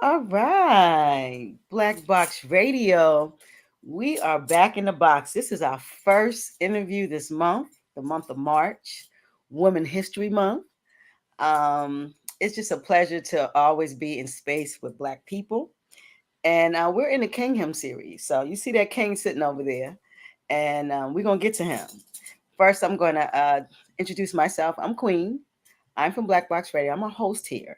All right, Black Box Radio. We are back in the box. This is our first interview this month, the month of March, Women History Month. It's just a pleasure to always be in space with Black people. And we're in the King series. So you see that King sitting over there, and we're going to get to him. First, I'm going to introduce myself. I'm Queen. I'm from Black Box Radio. I'm a host here.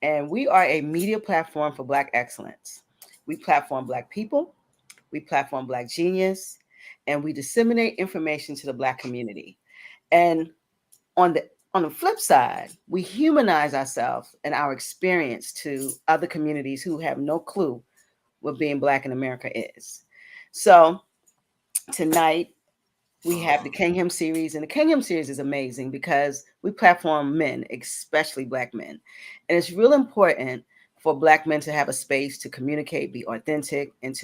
And we are a media platform for Black excellence. We platform Black people, we platform Black genius, and we disseminate information to the Black community. And on the on the flip side, we humanize ourselves and our experience to other communities who have no clue what being Black in America is. So tonight we have the KinG series, and the KinG series is amazing because we platform men, especially Black men, and it's real important for Black men to have a space to communicate, be authentic, and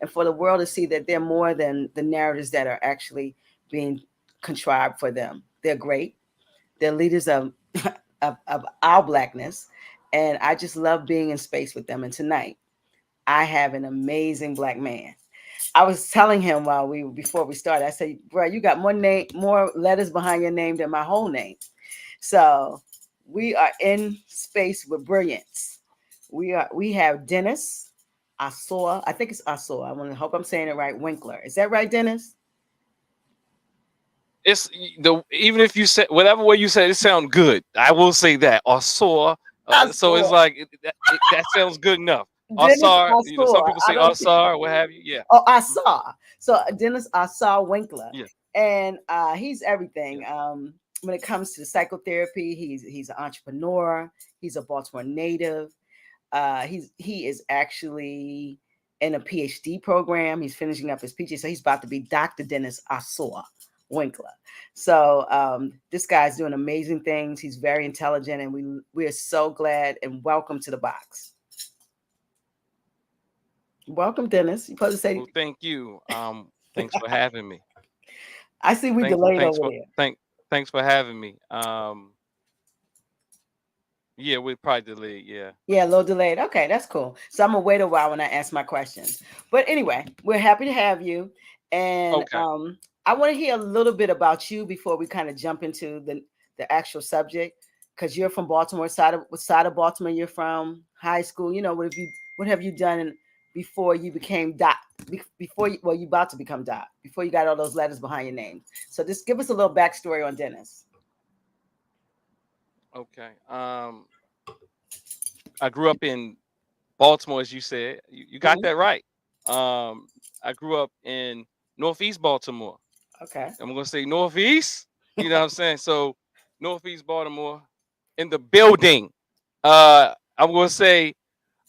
for the world to see that they're more than the narratives that are actually being contrived for them. They're great. They're leaders of of our Blackness, and I just love being in space with them. And tonight, I have an amazing Black man. I was telling him before we started, I said, bro, you got more letters behind your name than my whole name. So we are in space with brilliance. We have Dennis Ausar. I think it's Ausar. Hope I'm saying it right. Winkler. Is that right, Dennis? It's even if you say whatever way you say it, it sounds good. I will say that. Or saw. So it's Ausar. like that sounds good enough. Dennis Asar, some Ausar. people I say don't. Asar, what have you. Yeah. Oh, I saw. So Dennis Ausar Winkler, Yeah. and he's Yeah. everything. When it comes to psychotherapy, he's an entrepreneur. He's a Baltimore native. He is actually in a PhD program. He's finishing up his PhD, so he's about to be Dr. Dennis Ausar Winkler. So this guy's doing amazing things. He's very intelligent, and we are so glad and welcome to the box. Welcome, Dennis. You supposed to say Well, thank you. Thanks for having me. I see we Thanks, delayed thanks over for there. thanks for having me. Yeah, we probably delayed. Yeah. Yeah, a little delayed. Okay, that's cool. So I'm gonna wait a while when I ask my questions. But anyway, we're happy to have you. And Okay. I want to hear a little bit about you before we kind of jump into the actual subject. Because you're from Baltimore, what side of Baltimore you're from, high school, what have you done before you became doc you about to become doc, before you got all those letters behind your name. So just give us a little backstory on Dennis. Okay. I grew up in Baltimore, as you said. You got Mhm. that right. I grew up in Northeast Baltimore. Okay. I'm gonna say Northeast. You know what I'm saying? So Northeast Baltimore in the building. I'm gonna say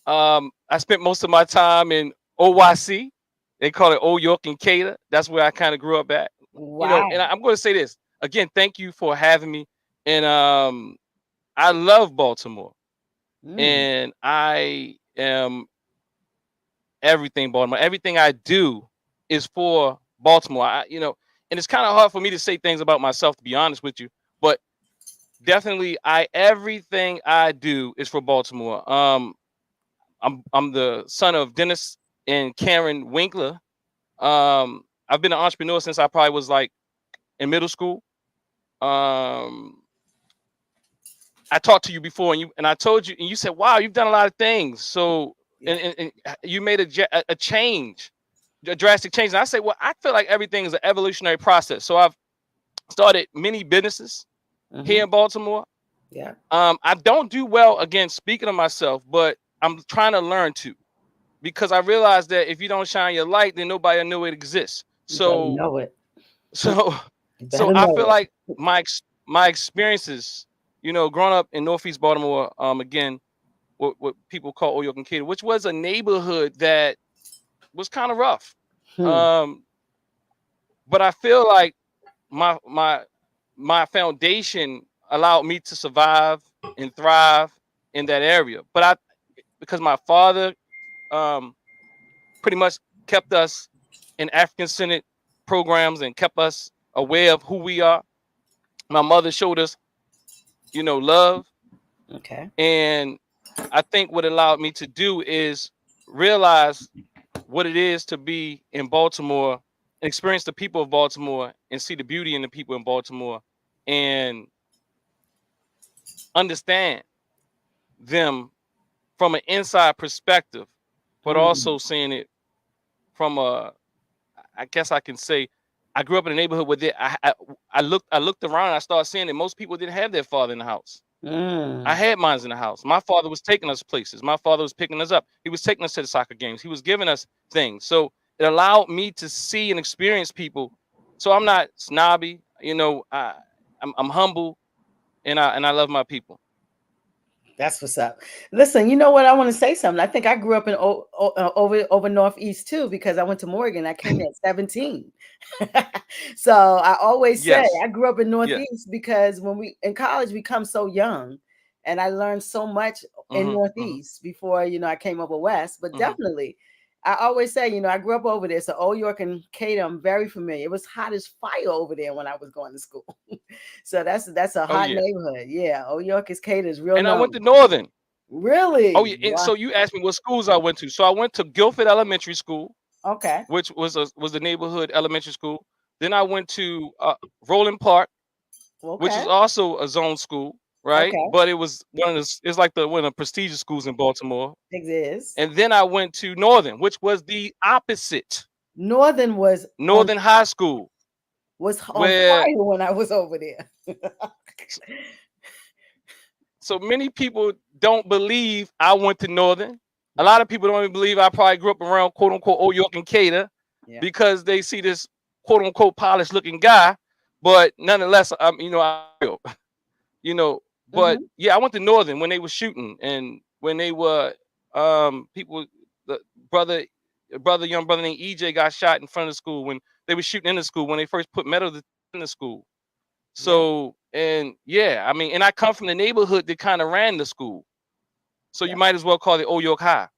I spent most of my time in OYC. They call it Old York and Cater. That's where I kind of grew up at. And Wow. I'm gonna say this again. Thank you for having me. And I love Baltimore, Mm. and I am everything Baltimore. Everything I do is for Baltimore. And it's kind of hard for me to say things about myself, to be honest with you. But definitely, I everything I do is for Baltimore. I'm the son of Dennis and Karen Winkler. I've been an entrepreneur since I probably was like in middle school. Um, I talked to you before, and I told you, and you said, "Wow, you've done a lot of things." So, Yeah. and you made a change, a drastic change. And I say, well, I feel like everything is an evolutionary process. So I've started many businesses Mm-hmm. here in Baltimore. Yeah. I don't do well again speaking of myself, but I'm trying to learn to, because I realize that if you don't shine your light, then nobody will know it exists. You better So, know it. so, You so better I know feel it. like my experiences, growing up in Northeast Baltimore, again, what people call Old York and Cater, which was a neighborhood that was kind of rough. Hmm. Um, but I feel like my my my foundation allowed me to survive and thrive in that area. But because my father um, pretty much kept us in African centered programs and kept us aware of who we are. My mother showed us, love, Okay. and I think what it allowed me to do is realize what it is to be in Baltimore, experience the people of Baltimore, and see the beauty in the people in Baltimore, and understand them from an inside perspective, but Mm. also seeing it from a, I guess I can say, I grew up in a neighborhood where I looked around and I started seeing that most people didn't have their father in the house. I Mm. had mines in the house. My father was taking us places. My father was picking us up. He was taking us to the soccer games. He was giving us things. So it allowed me to see and experience people. So I'm not snobby, I'm humble, and I love my people. That's what's up. Listen, you know what? I want to say something. I think I grew up in over Northeast too because I went to Morgan. I came there at 17. So I always say Yes. I grew up in Yeah. Northeast because when we in college we come so young, and I learned so much in Mm-hmm. Mm-hmm. Northeast before I came over West. But Mm-hmm. definitely, I always say I grew up over there, so Old York and Cato, I'm very familiar. It was hot as fire over there when I was going to school. So that's a Oh hot yeah. neighborhood. Yeah, Old York is Cato is real And I went to known. Northern. Oh Really? yeah. And Wow. so you asked me what schools I went to. So I went to Guilford Elementary School, Okay. which was the neighborhood elementary school. Then I went to Roland Park, which Okay. is also a zone school, right? Okay. But it was it's like one of the prestigious schools in Baltimore. It is. And then I went to Northern, which was the opposite, Northern Northern High School, was on where fire when I was over there. so many people don't believe I went to Northern. A lot of people don't even believe I probably grew up around quote unquote Old York and Cater Yeah. because they see this quote unquote polished looking guy. But nonetheless, I'm real, you know. But Hmm. yeah, I went to Northern when they were shooting and when they were people, the brother, young brother named EJ got shot in front of the school when they were shooting in the school when they first put metal in the school. Yeah. So, and yeah, I mean, and I come from the neighborhood that kind of ran the school. So you Yeah. might as well call it Old York High.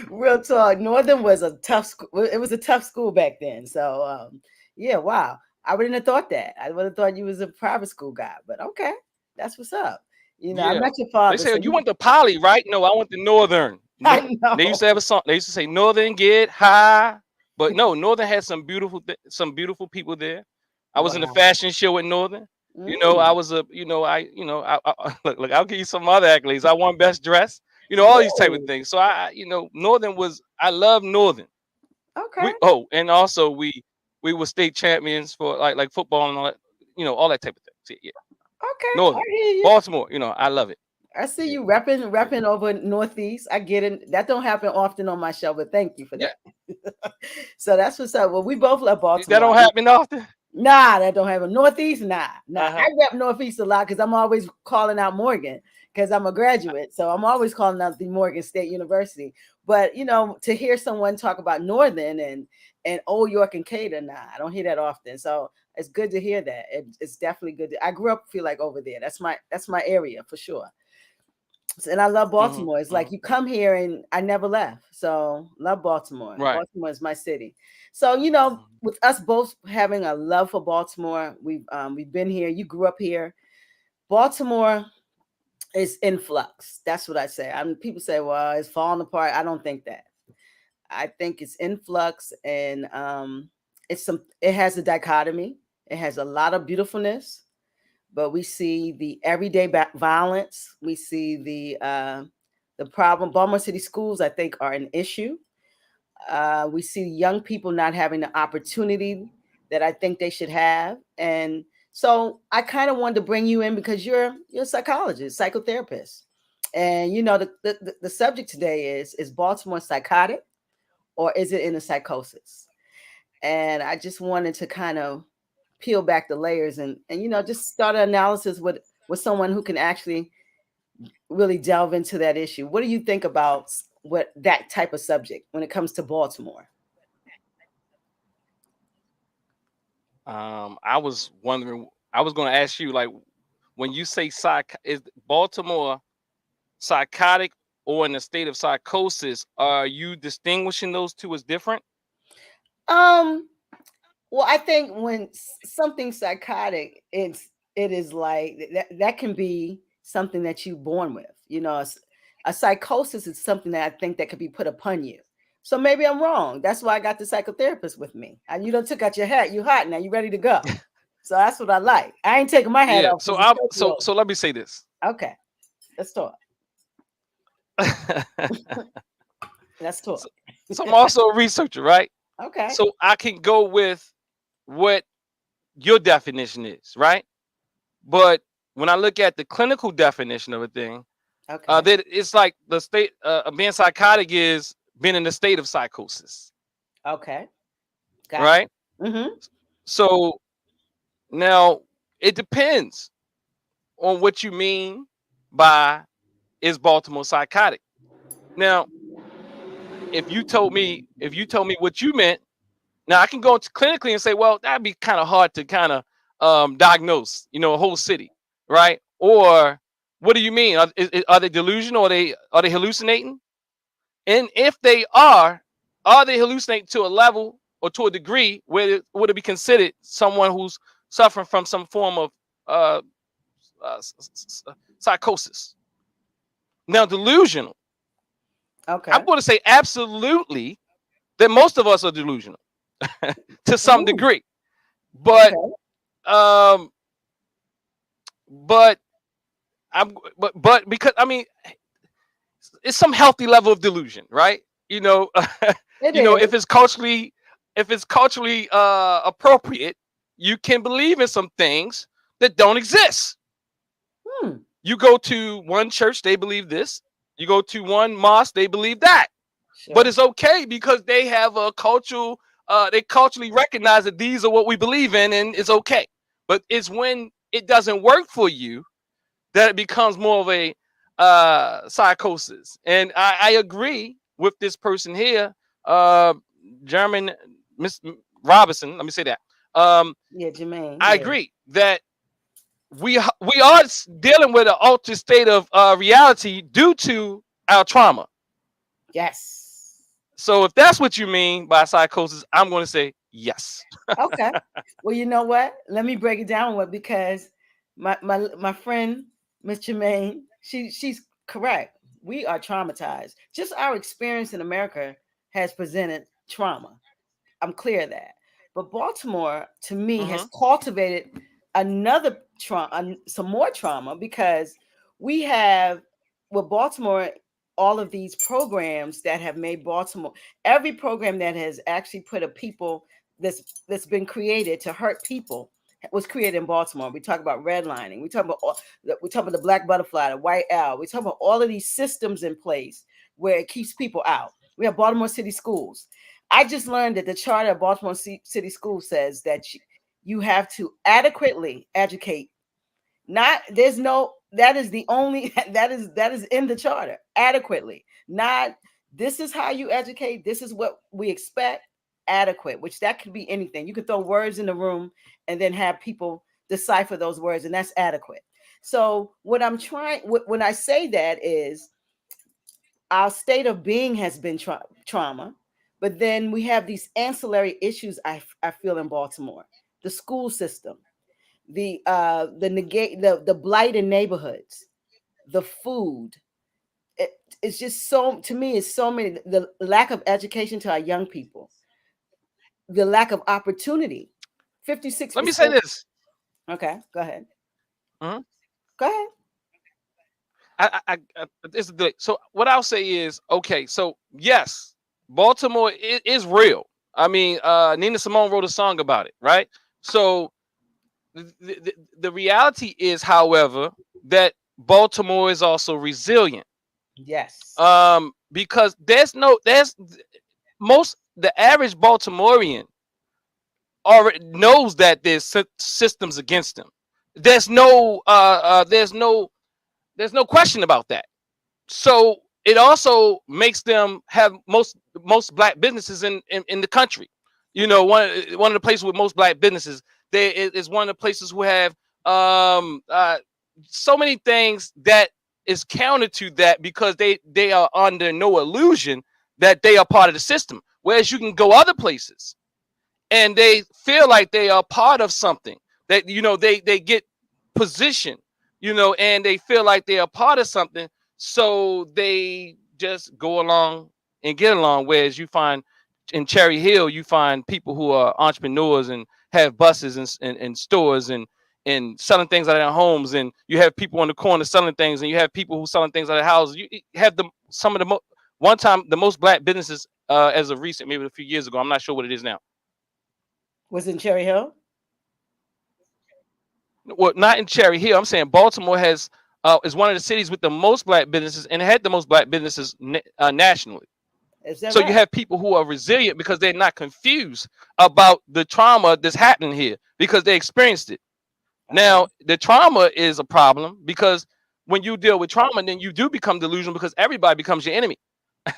Real talk. Northern was a tough school. It was a tough school back then. So yeah, wow. I wouldn't have thought that. I would have thought you was a private school guy, but okay. That's what's up. I Yeah. met your They father, say, so you went to Poly, right? No, I went to Northern. No, I they used know. to have a song. They used to say Northern get high. But no, Northern had some beautiful people there. I was in the Wow. fashion show at Northern. I Mm, was look, I'll give you some other accolades. I won best dress. All these type of really? things. So Northern I love Northern. Okay. And also we were state champions for like football and all that, all that type of thing. Yeah. Okay. I Northern. hear you. Baltimore, I love it. I see Yeah. you repping Yeah. repping over Northeast. I get it. That don't happen often on my show, but thank you for Yeah. that. So that's what's up. Well, we both love That Baltimore. don't happen often. Nah, that don't happen. Northeast, nah, nah. I Uh-huh. rep Northeast a lot because I'm always calling out Morgan because I'm a graduate. So I'm always calling out the Morgan State University. But to hear someone talk about Northern and Old York and Cater, nah, I don't hear that often. So it's good to hear that. It's definitely good. I grew up feel like over there. That's my area for sure. And I love Hmm. Baltimore. It's like Hmm. you come here and I never left. So love Baltimore. Right. Baltimore is my city. So Mhm. with us both having a love for Baltimore, we've been here. You grew up here. Baltimore is in flux. That's what I say. People say, well, it's falling apart. I don't think that. I think it's in flux, and it has a dichotomy. It has a lot of beautifulness, but we see the everyday violence. We see the problem. Baltimore City schools, I think, are an issue. We see young people not having the opportunity that I think they should have, and so I kind of wanted to bring you in because you're a psychologist, psychotherapist, and the subject today is Baltimore psychotic or is it in a psychosis? And I just wanted to kind of peel back the layers and just start an analysis with someone who can actually really delve into that issue. What do you think about what that type of subject when it comes to Baltimore? I was wondering. I was going to ask you, like, when you say is Baltimore psychotic or in a state of psychosis? Are you distinguishing those two as different? Um, well, I think when something psychotic, it is like that can be something that you're born with. You know, a psychosis is something that I think that could be put upon you. So maybe I'm wrong. That's why I got the psychotherapist with me. And you done took out your hat. You hot now. You ready to go. So that's what I like. I ain't taking my hat Yeah. off So because the Scorpio. so let me say this. Okay, let's talk. Let's talk. so, so I'm also a researcher, right? Okay. So I can go with what your definition is, right? But when I look at the clinical definition of a thing, Okay. that it's like the state of being psychotic is being in a state of psychosis, Okay. Gotcha. right? Mm-hmm. So now it depends on what you mean by is Baltimore psychotic. Now, if you told me what you meant, now I can go into clinically and say, well, that'd be kind of hard to kind of diagnose, a whole city, right? Or what do you mean? Are they delusional? Are they hallucinating? And if they are they hallucinating to a level or to a degree where would it be considered someone who's suffering from some form of uh, psychosis? Now, delusional, I'm Okay. going to say absolutely that most of us are delusional to some Ooh. degree, but Okay. um, but but because I mean, it's some healthy level of delusion, right? You know, It you know, is. if it's culturally appropriate, you can believe in some things that don't exist. Hmm. You go to one church, they believe this. You go to one mosque, they believe that. But Sure. it's okay because they have a cultural, they culturally recognize that these are what we believe in, and it's okay. But it's when it doesn't work for you that it becomes more of a psychosis. And I agree with this person here, uh, German Miss Robinson. Let me say that. Yeah, Jermaine. I Yeah. agree that we are dealing with an altered state of reality due to our trauma. Yes. So if that's what you mean by psychosis, I'm going to say yes. Okay. Well, you know what? Let me break it down with because my friend Miss Jermaine, she's correct. We are traumatized. Just our experience in America has presented trauma. I'm clear of that. But Baltimore, to me, has Mm-hmm. cultivated another trauma, some more trauma, because we have with Baltimore all of these programs that have made Baltimore. Every program that has actually put a people that's been created to hurt people was created in Baltimore. We talk about redlining. We talk about the black butterfly, the white owl. We talk about all of these systems in place where it keeps people out. We have Baltimore City Schools. I just learned that the charter of Baltimore City Schools says that you have to adequately educate. Not there's no that is the only that is in the charter adequately. Not this is how you educate. This is what we expect. Adequate, which that could be anything. You could throw words in the room and then have people decipher those words, and that's adequate. So what I'm trying when I say that is our state of being has been trauma, but then we have these ancillary issues I feel in Baltimore, the school system, the negate the blight in neighborhoods, the food. it, it's just so to me it's so many, the lack of education to our young people, the lack of opportunity. Let me say 56%. this. Okay, go ahead. Mhm. Go ahead. This is the so what I'll say is okay. So yes, Baltimore is real. I mean, Nina Simone wrote a song about it, right? So the reality is, however, that Baltimore is also resilient. Yes. Because there's most the average Baltimorean already knows that there's systems against them. There's no question about that. So it also makes them have most black businesses in the country. One of the places with most black businesses there is one of the places who have so many things that is counter to that because they are under no illusion that they are part of the system. Whereas you can go other places and they feel like they are part of something that they get position. and they feel like they're a part of something, so they just go along and get along. Whereas you find in Cherry Hill, you find people who are entrepreneurs and have buses and stores and selling things out of their homes, and you have people on the corner selling things, and you have people who selling things out of houses. You have some of the one time the most black businesses as of recent, maybe a few years ago. I'm not sure what it is now. Was in Cherry Hill? Well, not in Cherry Hill. I'm saying Baltimore has is one of the cities with the most black businesses and had the most black businesses nationally. Is that So you right? have people who are resilient because they're not confused about the trauma that's happening here because they experienced it. Okay. Now, the trauma is a problem because when you deal with trauma, then you do become delusional because everybody becomes your enemy. Wow.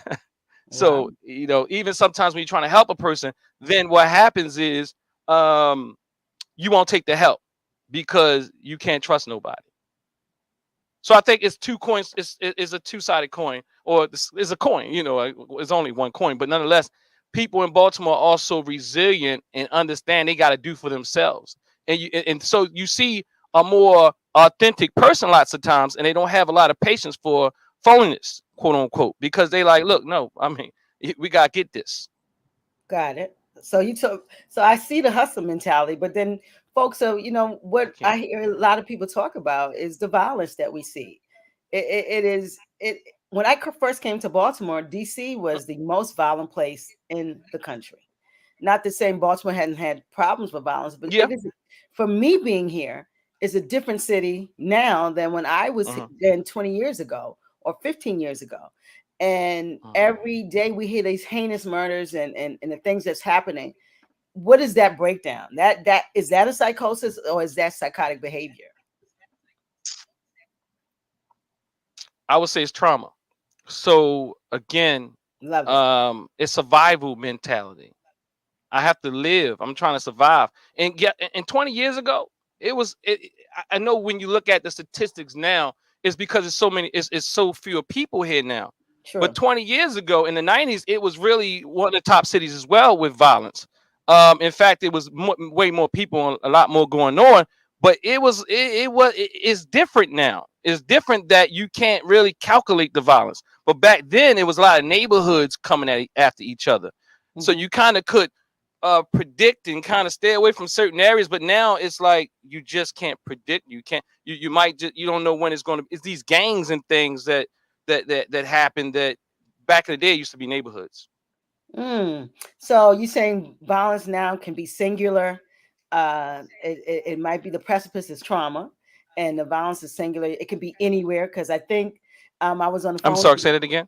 So, even sometimes when you're trying to help a person, then what happens is you won't take the help because you can't trust nobody. So I think it's two coins. It's a two-sided coin, or it's a coin. It's only one coin, but nonetheless, people in Baltimore are also resilient and understand they got to do for themselves. And so you see a more authentic person lots of times, and they don't have a lot of patience for phoniness, quote unquote, because they like, look, no, I mean, we gotta get this. Got it. So you took. So I see the hustle mentality, but then folks, so what Okay. I hear a lot of people talk about is the violence that we see. It is it. When I first came to Baltimore, D.C. was the most violent place in the country. Not the same Baltimore hadn't had problems with violence, but Yeah. it is, for me being here, is a different city now than when I was Uh-huh. then 20 years ago or 15 years ago. And Uh-huh. every day we hear these heinous murders and the things that's happening. What is that breakdown? That is that a psychosis or is that psychotic behavior? I would say it's trauma. So again, Love it. it's survival mentality. I have to live. I'm trying to survive. And 20 years ago, it was. I know when you look at the statistics now, it's because it's so many. It's so few people here now. But True. 20 years ago, in the 90s, it was really one of the top cities as well with violence. In fact, it was way more people, a lot more going on. But it's different now. It's different that you can't really calculate the violence. But back then, it was a lot of neighborhoods coming after each other. So Hmm. you kind of could predict and kind of stay away from certain areas, but now it's like you just can't predict. You can't. You might just, you don't know when it's going to. It's these gangs and things that happen that back in the day used to be neighborhoods. Mm. So you're saying violence now can be singular. It might be the precipice is trauma, and the violence is singular. It can be anywhere because I think I was on the I'm phone. sorry, say that again.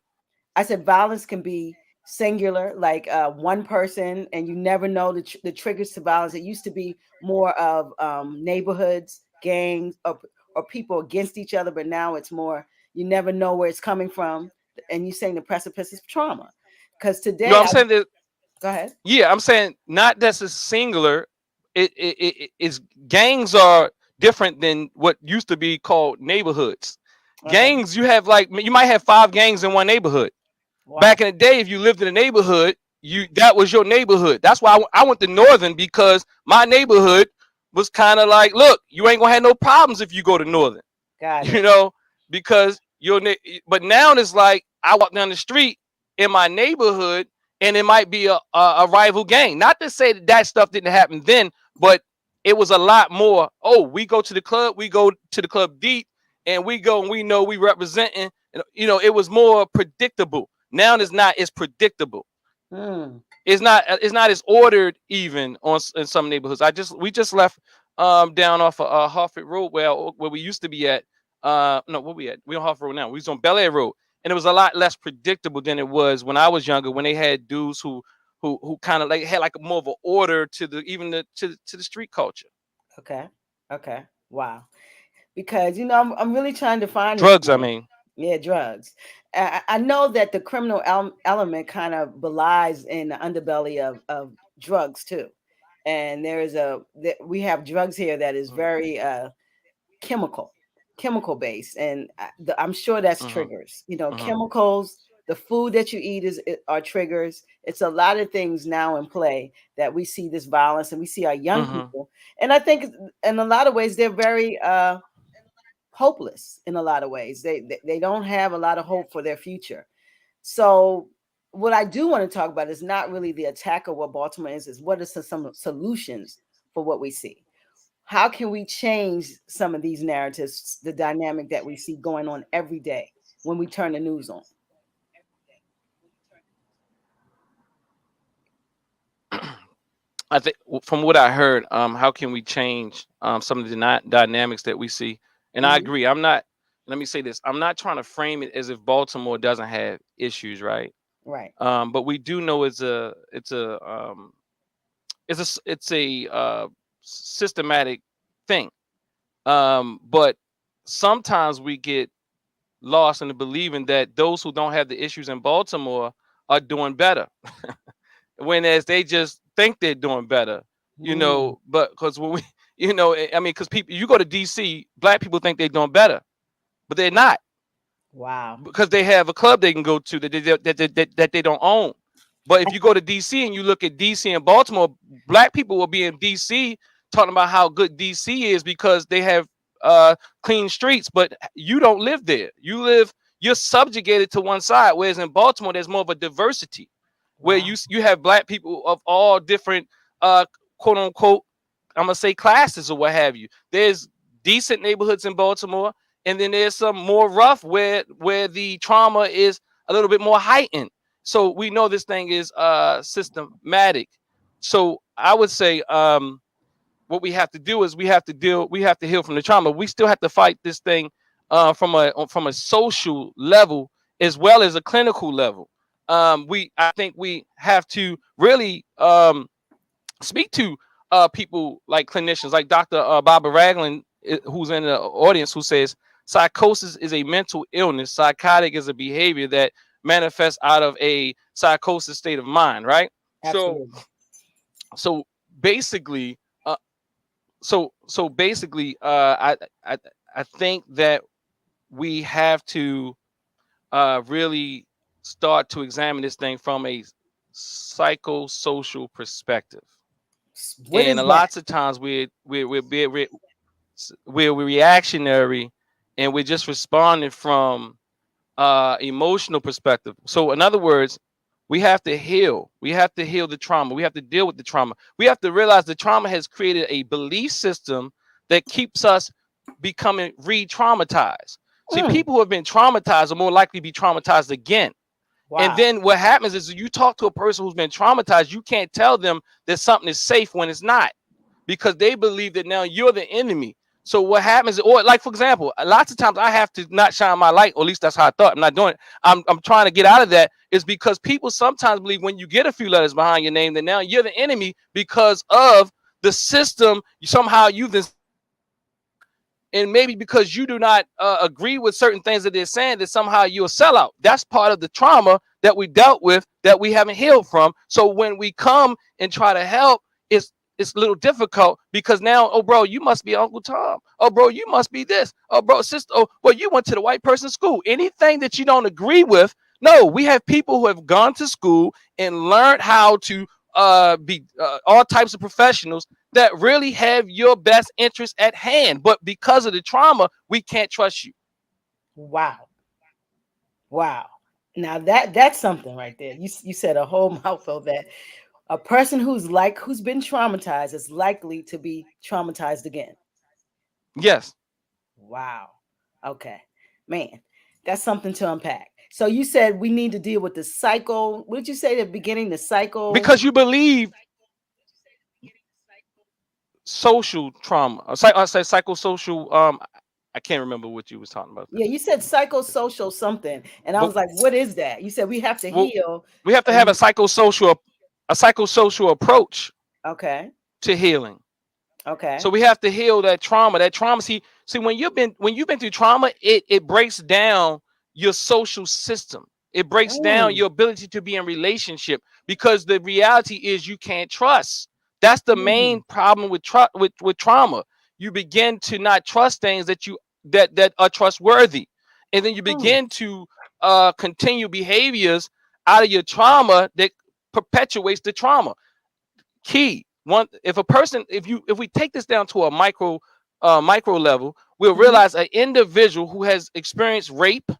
I said violence can be singular, like one person, and you never know the triggers to violence. It used to be more of neighborhoods, gangs, or people against each other, but now it's more you never know where it's coming from. And you're saying the precipice is trauma, because No, today I'm I saying that. go ahead. Yeah, I'm saying not that's a singular. It's gangs are different than what used to be called neighborhoods. Okay, Gangs, you have like you might have 5 gangs in one neighborhood. Back wow, in the day, if you lived in a neighborhood, you that was your neighborhood. That's why I went to Northern because my neighborhood was kind of like, look, you ain't gonna have no problems if you go to Northern, got you it. know, because but now it's like I walk down the street in my neighborhood and it might be a rival gang. Not to say that stuff didn't happen then, but it was a lot more. Oh, we go to the club, we go to the club deep, and we go and we know we representing. It was more predictable. Now it's not as predictable. Hmm. It's not as ordered even in some neighborhoods. We just left down off of Hartford Road where we used to be at. No, where we at? We on Hartford Road now. We was on Bel Air Road, and it was a lot less predictable than it was when I was younger. When they had dudes who kind of like had like more of an order to the even to the street culture. Okay, okay, wow. Because I'm really trying to find this. Drugs, I mean. Yeah, drugs. I know that the criminal element kind of belies in the underbelly of drugs too. And we have drugs here that is Mm-hmm. very chemical, chemical based, and I'm sure that's Mm-hmm. triggers. Mm-hmm. Chemicals, the food that you eat are triggers. It's a lot of things now in play that we see this violence, and we see our young Mm-hmm. people. And I think in a lot of ways they're very hopeless in a lot of ways. They don't have a lot of hope for their future. So what I do want to talk about is not really the attack of what Baltimore is what are some solutions for what we see. How can we change some of these narratives, the dynamic that we see going on every day when we turn the news on? I think from what I heard, how can we change some of the dynamics that we see? And I Mm-hmm. agree. I'm not. Let me say this. I'm not trying to frame it as if Baltimore doesn't have issues, right? Right. But we do know it's a systematic thing. But sometimes we get lost in the believing that those who don't have the issues in Baltimore are doing better, when as they just think they're doing better, Mm. but because when we, I mean, because people, you go to DC, black people think they're doing better, but they're not, Wow. because they have a club they can go to that they don't own. But if you go to DC and you look at DC and Baltimore, black people will be in DC talking about how good DC is because they have clean streets, but you don't live there. You're subjugated to one side, whereas in Baltimore there's more of a diversity, where Wow. you have black people of all different uh quote unquote, I'm gonna say, classes or what have you. There's decent neighborhoods in Baltimore, and then there's some more rough where the trauma is a little bit more heightened. So we know this thing is systematic. So I would say what we have to do is we have to heal from the trauma. We still have to fight this thing from a social level as well as a clinical level. I think we have to really speak to people like clinicians, like Dr. Barbara Ragland, who's in the audience, who says psychosis is a mental illness. Psychotic is a behavior that manifests out of a psychosis state of mind, right? So, Absolutely. so basically, I I think that we have to really start to examine this thing from a psychosocial perspective. What And is a that? lots of times we're reactionary, and we're just responding from emotional perspective. So in other words, we have to heal. We have to heal the trauma. We have to deal with the trauma. We have to realize the trauma has created a belief system that keeps us becoming re-traumatized. See, Mm. people who have been traumatized are more likely to be traumatized again. And Wow. then what happens is, you talk to a person who's been traumatized, you can't tell them that something is safe when it's not, because they believe that now you're the enemy. So what happens, or like, for example, lots of times I have to not shine my light, or at least that's how I thought. I'm not doing it. I'm trying to get out of that, is because people sometimes believe when you get a few letters behind your name that now you're the enemy because of the system. Somehow you've been, and maybe because you do not agree with certain things that they're saying, that somehow you're a sellout. That's part of the trauma that we dealt with, that we haven't healed from. So when we come and try to help, it's a little difficult, because now, oh bro, you must be Uncle Tom. Oh bro, you must be this. Oh bro, sister. Oh well, you went to the white person school. Anything that you don't agree with. No, we have people who have gone to school and learned how to be all types of professionals that really have your best interest at hand. But because of the trauma, we can't trust you. Wow. Wow. Now that's something right there. You said a whole mouthful that a person who's been traumatized is likely to be traumatized again. Yes, Wow. Okay. Man, that's something to unpack. So you said we need to deal with the cycle. What did you say at the beginning? The cycle. because you believe social trauma. I say psychosocial. I can't remember what you was talking about there. Yeah, you said psychosocial something. And I But was like, what is that? You said we have to well, heal. we have to have And a psychosocial approach okay. to healing. So Okay. we have to heal that trauma. That trauma. See, when you've been through trauma, it breaks down your social system. It breaks down Mm, your ability to be in relationship, because the reality is you can't trust. That's the mm, main problem with trauma. You begin to not trust things that are trustworthy, and then you mm. begin to continue behaviors out of your trauma that perpetuates the trauma. Key one, if a person, if we take this down to a micro level, we'll Mhm. realize an individual who has experienced rape,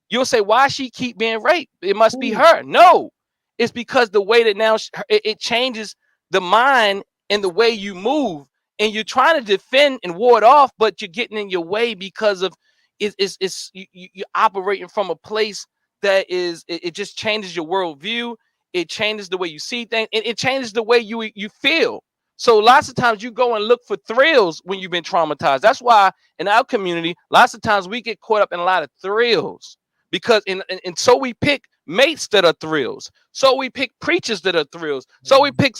you'll say, why she keep being raped? It must be Mm. her. No, it's because the way that now it changes the mind and the way you move, and you're trying to defend and ward off, but you're getting in your way because of you're operating from a place that is it just changes your worldview. It changes the way you see things, and it changes the way you feel. So lots of times you go and look for thrills when you've been traumatized. That's why in our community, lots of times we get caught up in a lot of thrills because and so we pick mates that are thrills. So we pick preachers that are thrills. So we pick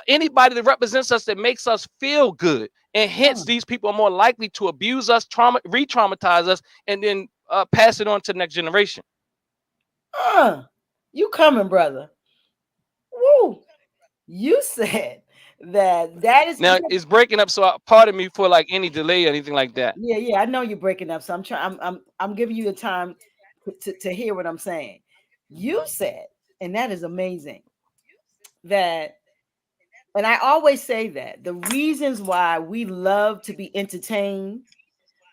anybody that represents us that makes us feel good. And hence, Mm. these people are more likely to abuse us, re-traumatize us, and then pass it on to the next generation. You coming, brother? Woo! You said that is Now because it's breaking up, so pardon me for like any delay or anything like that. yeah, yeah. I know you're breaking up, so I'm trying. I'm giving you the time to hear what I'm saying. You said, and that is amazing. That, and I always say that the reasons why we love to be entertained,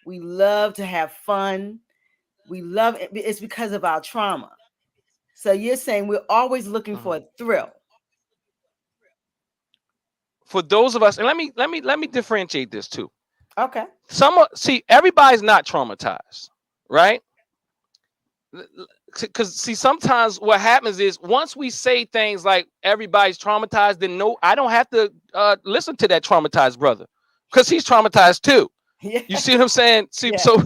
we love to have fun, we love it, it's because of our trauma. So you're saying we're always looking for Mhm. a thrill. For those of us, and let me differentiate this too. Okay. See, everybody's not traumatized, right? Because see, sometimes what happens is once we say things like everybody's traumatized, then no, I don't have to listen to that traumatized brother because he's traumatized too. Yeah. You see what I'm saying? See, Yeah. so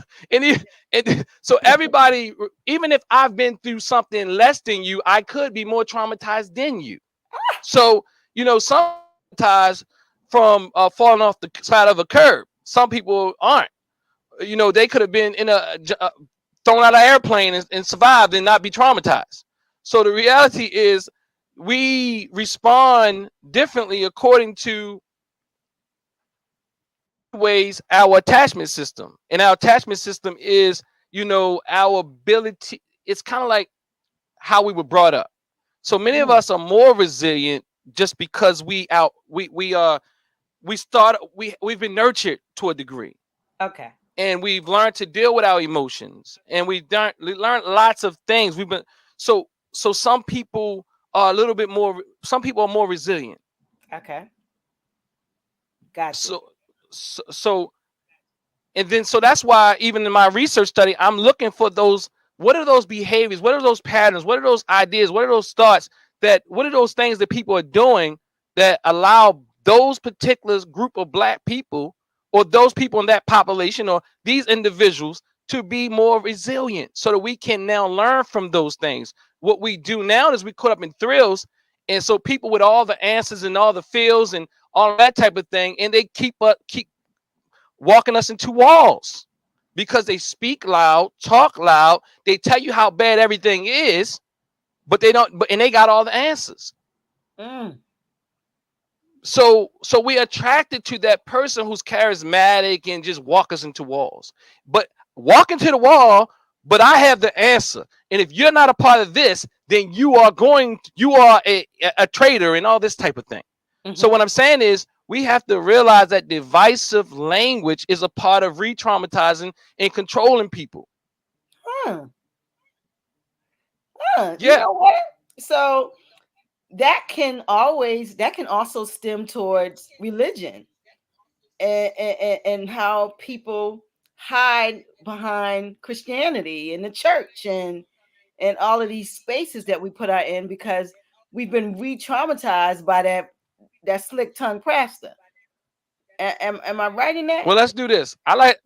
so everybody, even if I've been through something less than you, I could be more traumatized than you. So some traumatized from falling off the side of a curb. Some people aren't. They could have been in thrown out of an airplane and survived and not be traumatized. So the reality is we respond differently according to ways our attachment system. And our attachment system is, our ability. It's kind of like how we were brought up. So many of Mm. us are more resilient just because we've been nurtured to a degree, Okay. and we've learned to deal with our emotions, and learned lots of things. We've been so some people are a little bit more. Some people are more resilient. Okay. Got you. So and then so that's why even in my research study, I'm looking for those. What are those behaviors? What are those patterns? What are those ideas? What are those thoughts? What are those things that people are doing that allow those particular group of black people, or those people in that population, or these individuals, to be more resilient, so that we can now learn from those things. What we do now is we caught up in thrills, and so people with all the answers and all the feels and all that type of thing, and they keep walking us into walls because they speak loud, talk loud. They tell you how bad everything is, but they don't. And they got all the answers. Mm. So we're attracted to that person who's charismatic and just walk us into walls. But walk into the wall. But I have the answer. And if you're not a part of this, then you are a traitor and all this type of thing. So Mm-hmm. what I'm saying is we have to realize that divisive language is a part of re-traumatizing and controlling people. Huh. You Yeah. know what? So that can also stem towards religion and how people hide behind Christianity and the church and all of these spaces that we put our in because we've been re-traumatized by that slick tongue pastor. Am I right in that? Well, let's do this. I like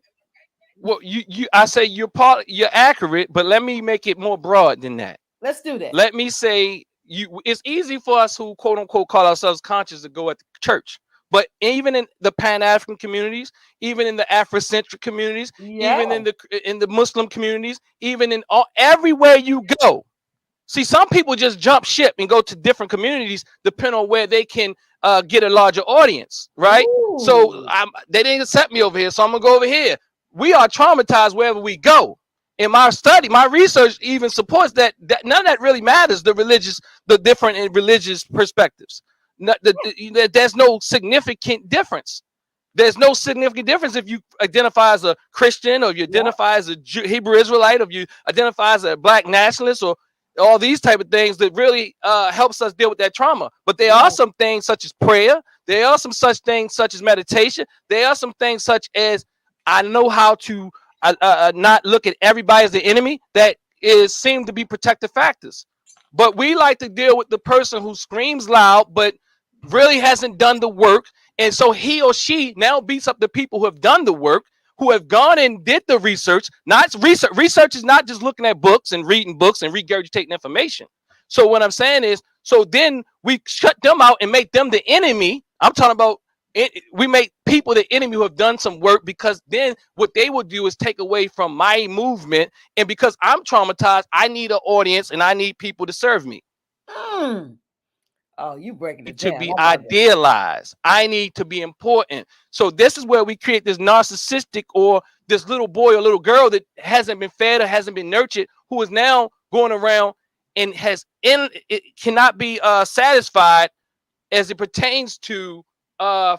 well you I say you're accurate, but let me make it more broad than that. Let's do that. Let me say it's easy for us who quote unquote call ourselves conscious to go at the church. But even in the Pan-African communities, even in the Afrocentric communities, Yeah. even in the Muslim communities, even in everywhere you go. See, some people just jump ship and go to different communities depending on where they can get a larger audience, right? So Ooh. they didn't accept me over here, so I'm gonna go over here. We are traumatized wherever we go. In my study, my research even supports that none of that really matters. The different religious perspectives. There's no significant difference. There's no significant difference if you identify as a Christian, or if you Yep. identify as a Hebrew Israelite, or if you identify as a black nationalist, or all these type of things that really helps us deal with that trauma. But there are Right. some things such as prayer. There are some such things such as meditation. There are some things such as I know how to not look at everybody as the enemy. That is seem to be protective factors. But we like to deal with the person who screams loud but really hasn't done the work, and so he or she now beats up the people who have done the work, who have gone and did the research. Not research. Research is not just looking at books and reading books and regurgitating information. So what I'm saying is, so then we shut them out and make them the enemy. I'm talking about it, we make people the enemy who have done some work, because then what they will do is take away from my movement. And because I'm traumatized, I need an audience and I need people to serve me. Mm. Oh, you breaking it To down. be I love it. idealized. I need to be important. So this is where we create this narcissistic, or this little boy or little girl that hasn't been fed or hasn't been nurtured, who is now going around and it cannot be satisfied as it pertains to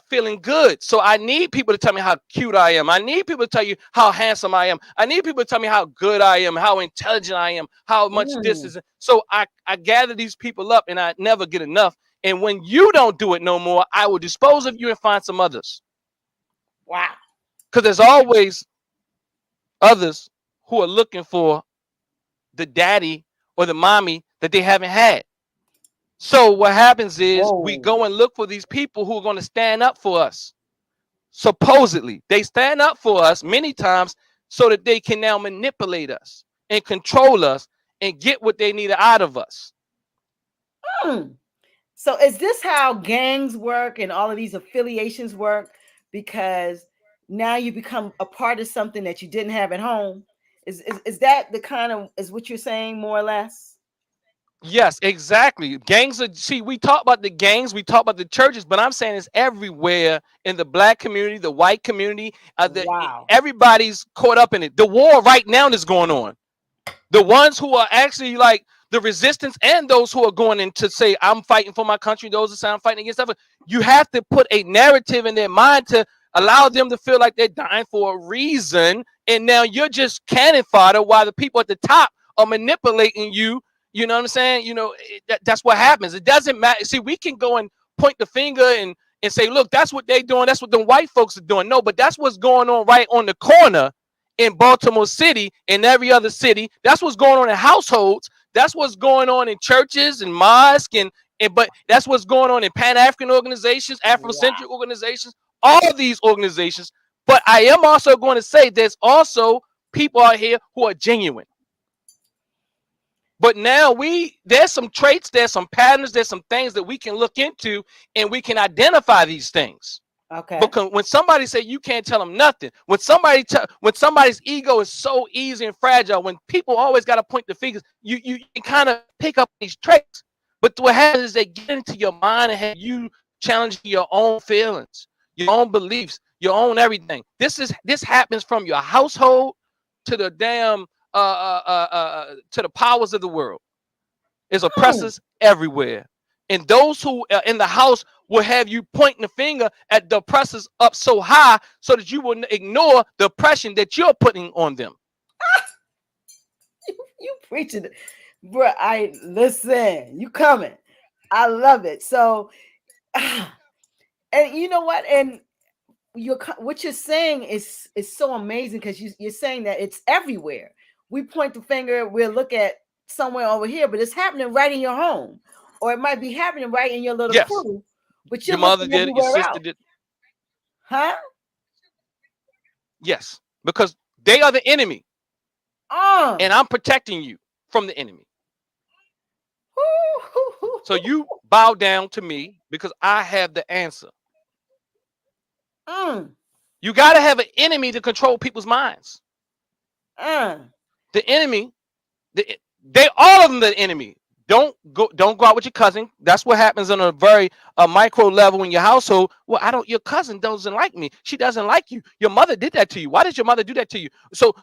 feeling good. So I need people to tell me how cute I am. I need people to tell you how handsome I am. I need people to tell me how good I am, how intelligent I am, how much this Mm. is. So I gather these people up, and I never get enough. And when you don't do it no more, I will dispose of you and find some others. Wow. Because there's always others who are looking for the daddy or the mommy that they haven't had. So what happens is we Whoa. go and look for these people who are going to stand up for us. Supposedly, they stand up for us many times so that they can now manipulate us and control us and get what they need out of us. Mm. So is this how gangs work and all of these affiliations work? Because now you become a part of something that you didn't have at home. Is that the kind of is what you're saying more or less? Yes, exactly. Gangs are, see, we talk about the gangs, we talk about the churches, but I'm saying it's everywhere in the black community, the white community. Wow. Everybody's caught up in it. The war right now is going on. The ones who are actually like the resistance, and those who are going in to say I'm fighting for my country, those that say I'm fighting against stuff, you have to put a narrative in their mind to allow them to feel like they're dying for a reason. And now you're just cannon fodder while the people at the top are manipulating you. You know what I'm saying? That's what happens. It doesn't matter. See, we can go and point the finger and say, look, that's what they're doing, that's what the white folks are doing. No, but that's what's going on right on the corner in Baltimore City and every other city. That's what's going on in households. That's what's going on in churches and mosques, but that's what's going on in Pan-African organizations, Wow. Afrocentric organizations, all these organizations. But I am also going to say there's also people out here who are genuine. But now there's some traits, there's some patterns, there's some things that we can look into, and we can identify these things. Okay. Because when somebody say you can't tell them nothing, when somebody's ego is so easy and fragile, when people always got to point the fingers, you kind of pick up these traits. But what happens is they get into your mind and have you challenging your own feelings, your own beliefs, your own everything. This happens from your household to the damn to the powers of the world. There's Mm. oppressors everywhere. And those who are in the house will have you pointing the finger at the oppressors up so high so that you will ignore the oppression that you're putting on them. You preaching it. Bro, I listen. You coming. I love it. So and you know what? And what you're saying is so amazing because you're saying that it's everywhere. We point the finger, we'll look at somewhere over here, but it's happening right in your home, or it might be happening right in your little Yes, crew, but you're your mother looking did it, your everywhere sister else, did. huh? Yes, because they are the enemy, Uh, and I'm protecting you from the enemy. So you bow down to me because I have the answer. mm, You got to have an enemy to control people's minds. uh, The enemy, they all of them the enemy. Don't go out with your cousin. That's what happens on a very micro level in your household. Well, your cousin doesn't like me. She doesn't like you. Your mother did that to you. Why did your mother do that to you? So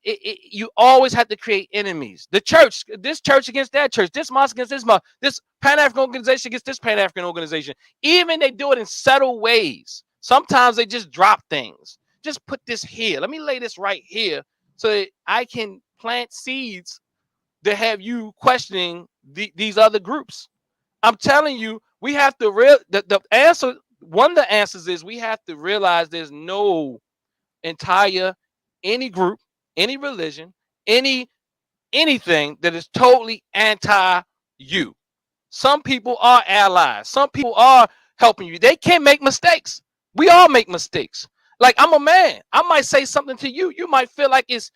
you always have to create enemies. The church, this church against that church, this mosque against this mosque, this Pan-African organization against this Pan-African organization. Even they do it in subtle ways. Sometimes they just drop things. Just put this here. Let me lay this right here so that I can plant seeds to have you questioning these other groups. I'm telling you, we have to the answer. One of the answers is we have to realize there's no entire any group, any religion, anything that is totally anti you. Some people are allies. Some people are helping you. They can make mistakes. We all make mistakes. Like, I'm a man. I might say something to you. You might feel like it's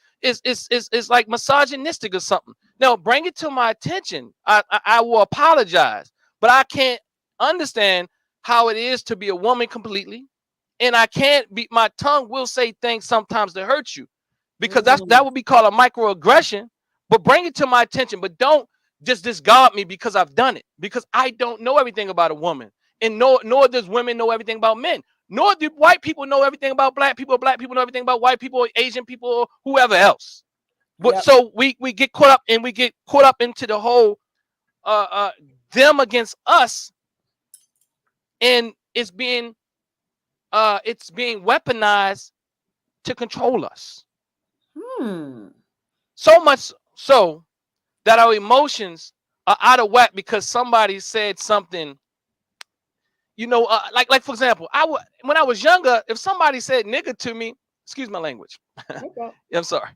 like misogynistic or something. Now, bring it to my attention. I will apologize, but I can't understand how it is to be a woman completely, and I can't be. My tongue will say things sometimes to hurt you, because that Mm. would be called a microaggression. But bring it to my attention. But don't just discard me because I've done it, because I don't know everything about a woman, and nor does women know everything about men, nor do white people know everything about black people know everything about white people, Asian people, or whoever else. But Yep. so we get caught up, and we get caught up into the whole them against us, and it's being weaponized to control us, Hmm. so much so that our emotions are out of whack because somebody said something. Like for example, when I was younger, if somebody said nigga to me, excuse my language, Okay. I'm sorry.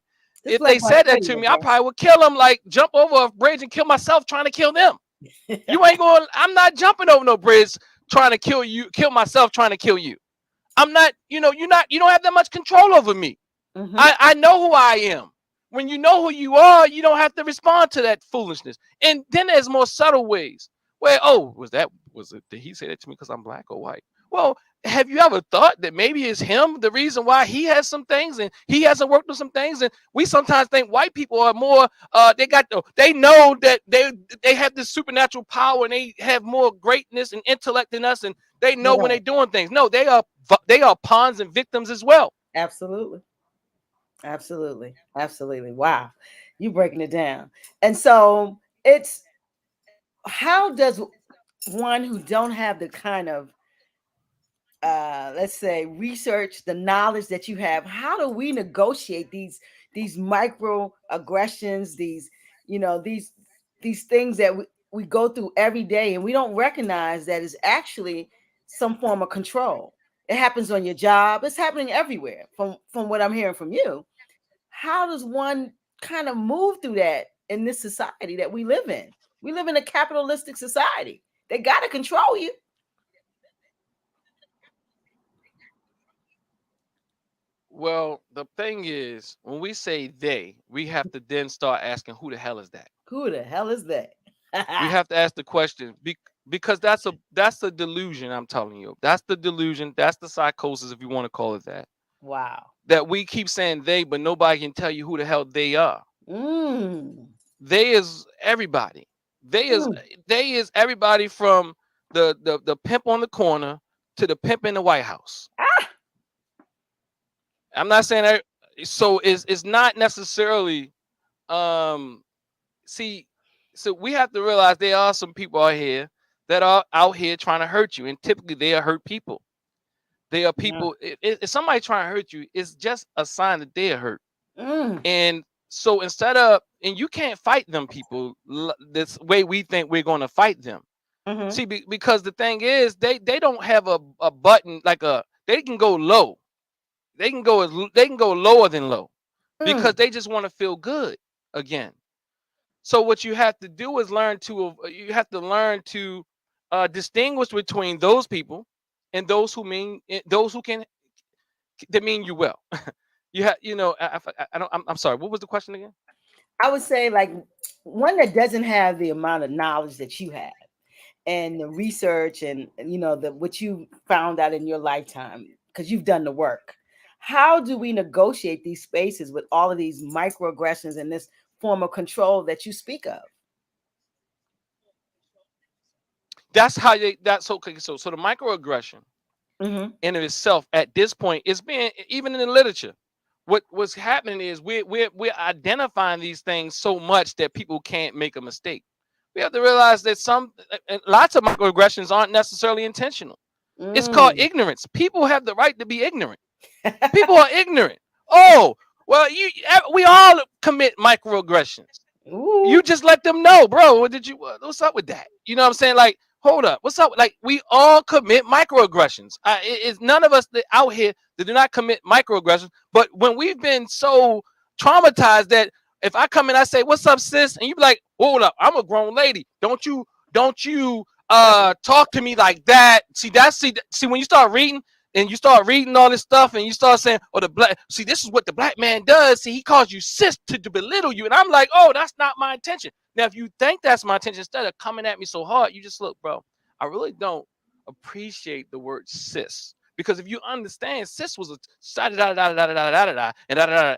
This If Black they Box said that to Radio, me, I probably would kill them, like jump over a bridge and kill myself trying to kill them. bro. I'm not jumping over no bridge trying to kill myself trying to kill you. I'm not, you don't have that much control over me. Mm-hmm. I know who I am. When you know who you are, you don't have to respond to that foolishness. And then there's more subtle ways where, oh, did he say that to me because I'm black or white? Well, have you ever thought that maybe it's him the reason why he has some things and he hasn't worked on some things? And we sometimes think white people are more they know that they have this supernatural power and they have more greatness and intellect than us, and they They know when they're don't. doing things. No, they are pawns and victims as well. Absolutely. Absolutely. Absolutely. Wow. You breaking it down. And so it's how does one who don't have the kind of let's say research, the knowledge that you have, how do we negotiate these micro aggressions, these these things that we go through every day and we don't recognize that is actually some form of control. It happens on your job, it's happening everywhere from what I'm hearing from you. How does one kind of move through that in this society that we live in? We live in a capitalistic society. They got to control you. Well, the thing is, when we say they, we have to then start asking who the hell is that? Who the hell is that? We have to ask the question because that's a delusion. I'm telling you, that's the delusion. That's the psychosis, if you want to call it that. Wow. That we keep saying they, but nobody can tell you who the hell they are. Mm. They is everybody. They is Mm. they is everybody from the pimp on the corner to the pimp in the White House. Ah. I'm not saying that. So it's not necessarily um see, so we have to realize there are some people out here that are out here trying to hurt you, and typically they are hurt people. They are Yeah. people. If somebody trying to hurt you, it's just a sign that they are hurt. Mm. And so and you can't fight them people this way we think we're going to fight them. Mm-hmm. See, because the thing is, they don't have a button like they can go low. They can go lower than low because Mm. they just want to feel good again. So what you have to do is learn to distinguish between those people and those who can that mean you well. I don't. I'm sorry. What was the question again? I would say like one that doesn't have the amount of knowledge that you have and the research and the what you found out in your lifetime because you've done the work. How do we negotiate these spaces with all of these microaggressions and this form of control that you speak of? That's how you. That's okay. So the microaggression Mm-hmm. in of itself at this point is being even in the literature. What's happening is we're identifying these things so much that people can't make a mistake. We have to realize that lots of microaggressions aren't necessarily intentional. It's called Mm. ignorance. People have the right to be ignorant. People are ignorant. Oh, well, we all commit microaggressions. You Ooh. just let them know, bro. What's up with that? You know what I'm saying? Like, hold up, what's up? Like, we all commit microaggressions. It's none of us that out here that do not commit microaggressions. But when we've been so traumatized that if I come in, I say, "What's up, sis?" and you be like, "Hold up, I'm a grown lady. Don't you talk to me like that." See when you start reading and you start reading all this stuff and you start saying, "Oh, the black, see, this is what the black man does. See, he calls you sis to belittle you." And I'm like, "Oh, that's not my intention." Now, if you think that's my intention, instead of coming at me so hard, you just look, bro, I really don't appreciate the word sis. Because if you understand, sis was a da da da da da da da da and da da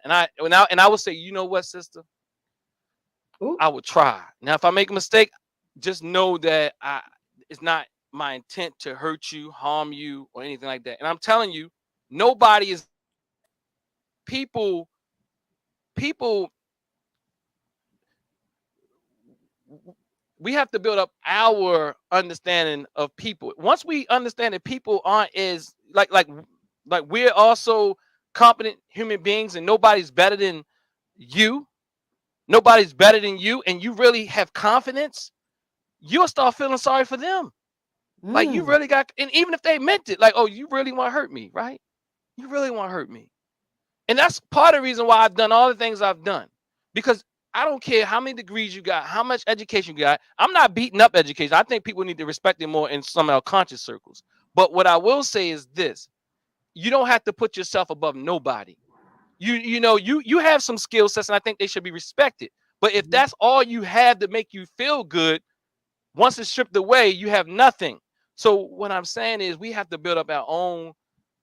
and I would say, you know what, sister, Ooh. I would try. Now, if I make a mistake, just know that it's not my intent to hurt you, harm you, or anything like that. And I'm telling you, nobody is people. People, we have to build up our understanding of people. Once we understand that people aren't as like we're also competent human beings, and nobody's better than you. Nobody's better than you, and you really have confidence. You'll start feeling sorry for them. Like, you Mm. really got, and even if they meant it, like, oh, you really want to hurt me, right? You really want to hurt me. And that's part of the reason why I've done all the things I've done. Because I don't care how many degrees you got, how much education you got. I'm not beating up education. I think people need to respect it more in some of our conscious circles. But what I will say is this: you don't have to put yourself above nobody. You have some skill sets, and I think they should be respected. But if Mhm. that's all you have to make you feel good, once it's stripped away, you have nothing. So what I'm saying is we have to build up our own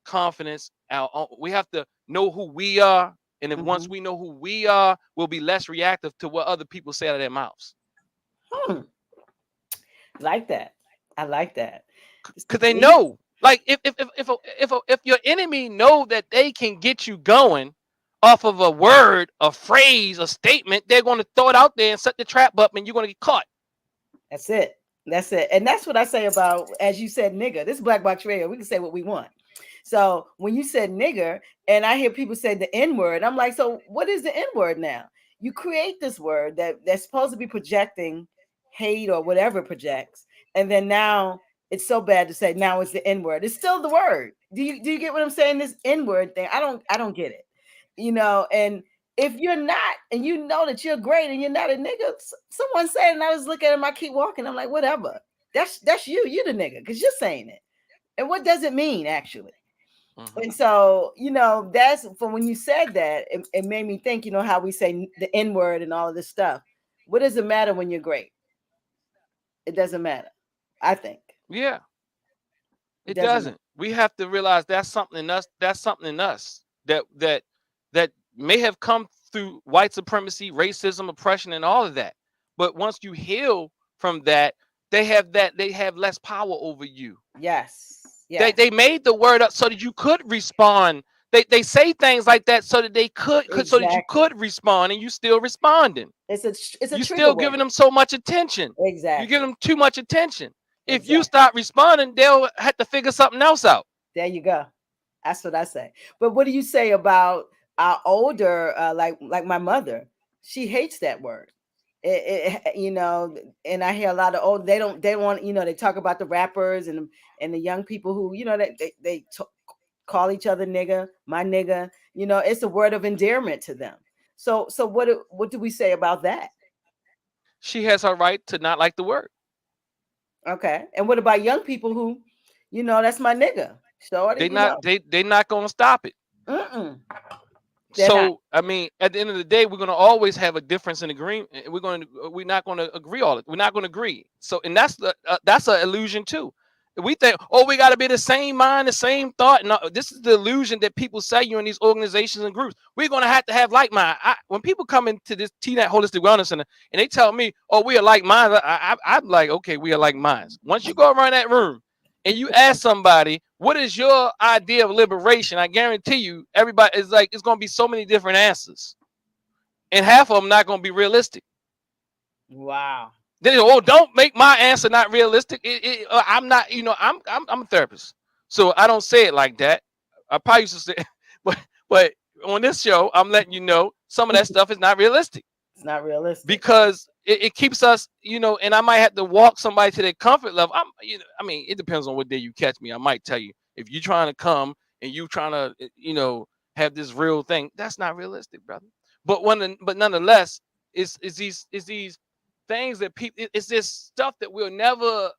confidence. We have to know who we are. And if once Mhm. we know who we are, we'll be less reactive to what other people say out of their mouths. Hmm. Like that. I like that. Because they You- know. Like, if your enemy know that they can get you going off of a word, a phrase, a statement, they're going to throw it out there and set the trap up, and you're going to get caught. That's it. That's it. And that's what I say about, as you said, nigga. This is Black Box Radio. We can say what we want. So when you said nigger, and I hear people say the N word, I'm like, so what is the N word now? You create this word that's supposed to be projecting hate or whatever it projects, and then now it's so bad to say now it's the N word. It's still the word. Do you get what I'm saying? This N word thing, I don't get it. And if you're not, and you know that you're great, and you're not a nigga, someone said, and I was looking at him, I keep walking. I'm like, whatever. That's you. You the nigga because you're saying it. And what does it mean actually? Mm-hmm. And so, that's from when you said that, it made me think, how we say the N word and all of this stuff. What does it matter when you're great? It doesn't matter. I think Yeah, it it doesn't matter. doesn't. We have to realize that's something in us. That's something in us that may have come through white supremacy, racism, oppression, and all of that. But once you heal from that, they have less power over you. Yes. They Yes. they made the word up so that you could respond. They say things like that so that they could so that you Exactly. could respond, and you still responding. It's a You trigger still word. giving them so much attention. You give Exactly. them too much attention. If you Exactly. stop responding, they'll have to figure something else out. There you go. That's what I say. But what do you say about our older, like my mother? She hates that word. And I hear a lot of old. They want, they talk about the rappers and the young people who, they call each other nigga, my nigga. It's a word of endearment to them. So what do we say about that? She has her right to not like the word. Okay. And what about young people who, that's my nigga, shorty, They not gonna stop it. Mm-mm, they're not. So I mean, at the end of the day, we're gonna always have a difference in agreement. We're not gonna agree all it. We're not gonna agree. So, and that's an illusion too. We think, oh, we got to be the same mind, the same thought. No, this is the illusion that people say you in these organizations and groups. We're gonna have to have like mind. When people come into this TNAT Holistic Wellness Center and they tell me, oh, we are like minds, I'm like, okay, we are like minds. Once you go around that room and you ask somebody, what is your idea of liberation? I guarantee you, everybody is like, it's going to be so many different answers. And half of them not going to be realistic. Wow. Then, oh, don't make my answer not realistic. I'm not, I'm a therapist. So I don't say it like that. I probably used to say, but but on this show, I'm letting you know some of that stuff is not realistic It's not realistic. because it keeps us, and I might have to walk somebody to their comfort level. I mean, it depends on what day you catch me. I might tell you if you're trying to come and you trying to, have this real thing. That's not realistic, brother. But nonetheless, it's these things that people. It's this stuff that we'll never.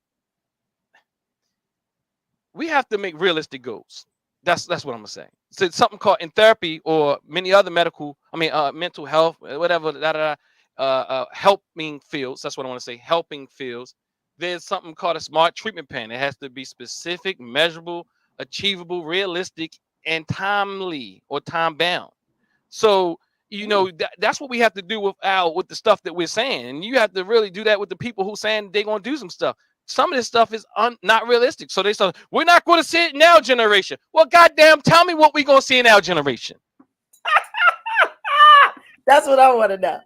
We have to make realistic goals. That's what I'm gonna say. So it's something called in therapy or many other mental health, whatever, helping fields. That's what I want to say. Helping fields. There's something called a smart treatment plan. It has to be specific, measurable, achievable, realistic, and timely or time bound. So that's what we have to do with the stuff that we're saying, and you have to really do that with the people who saying they're gonna do some stuff. Some of this stuff is not realistic. So they say we're not going to see it in our generation. Well, goddamn, tell me what we're going to see in our generation. That's what I want to know.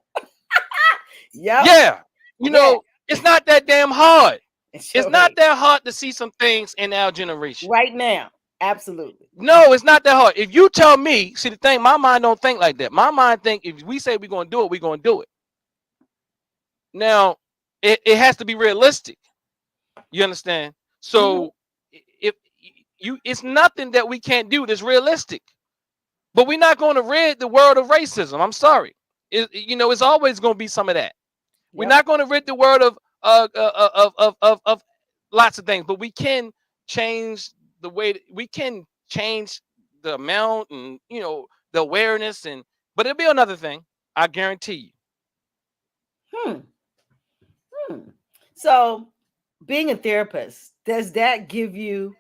Yep. Yeah. It's not that damn hard. Sure it's not that hard to see some things in our generation. Right now. Absolutely. No, it's not that hard. If you tell me, see the thing, my mind don't think like that. My mind think if we say we're going to do it, we're going to do it. Now, it has to be realistic. You understand? So if it's nothing that we can't do that's realistic, but we're not going to rid the world of racism. I'm sorry. It's always going to be some of that. Yep. We're not going to rid the world of lots of things, but we can change the way we can change the amount and the awareness but it'll be another thing. I guarantee you. So being a therapist, does that give you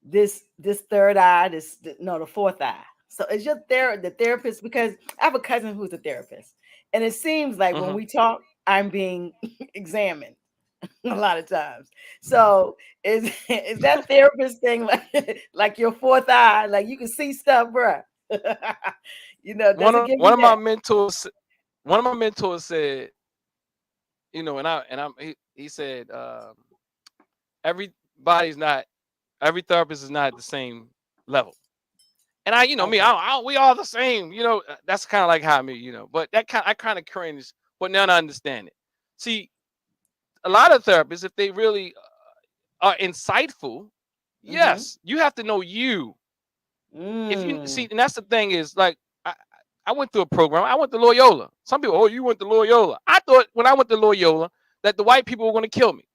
this third eye, the fourth eye? So is your the therapist, because I have a cousin who's a therapist, and it seems like when we talk, I'm being examined a lot of times. So is that therapist thing like your fourth eye, like you can see stuff, bruh? One of my mentors said, he said, every therapist is not at the same level. And we all the same, that's kind of like how but I kind of cringe, but now I understand it. See, a lot of therapists, if they really are insightful, yes, you have to know you. If you see, and that's the thing is, like, I went through a program. I went to Loyola. Some people, you went to Loyola. I thought when I went to Loyola that the white people were going to kill me.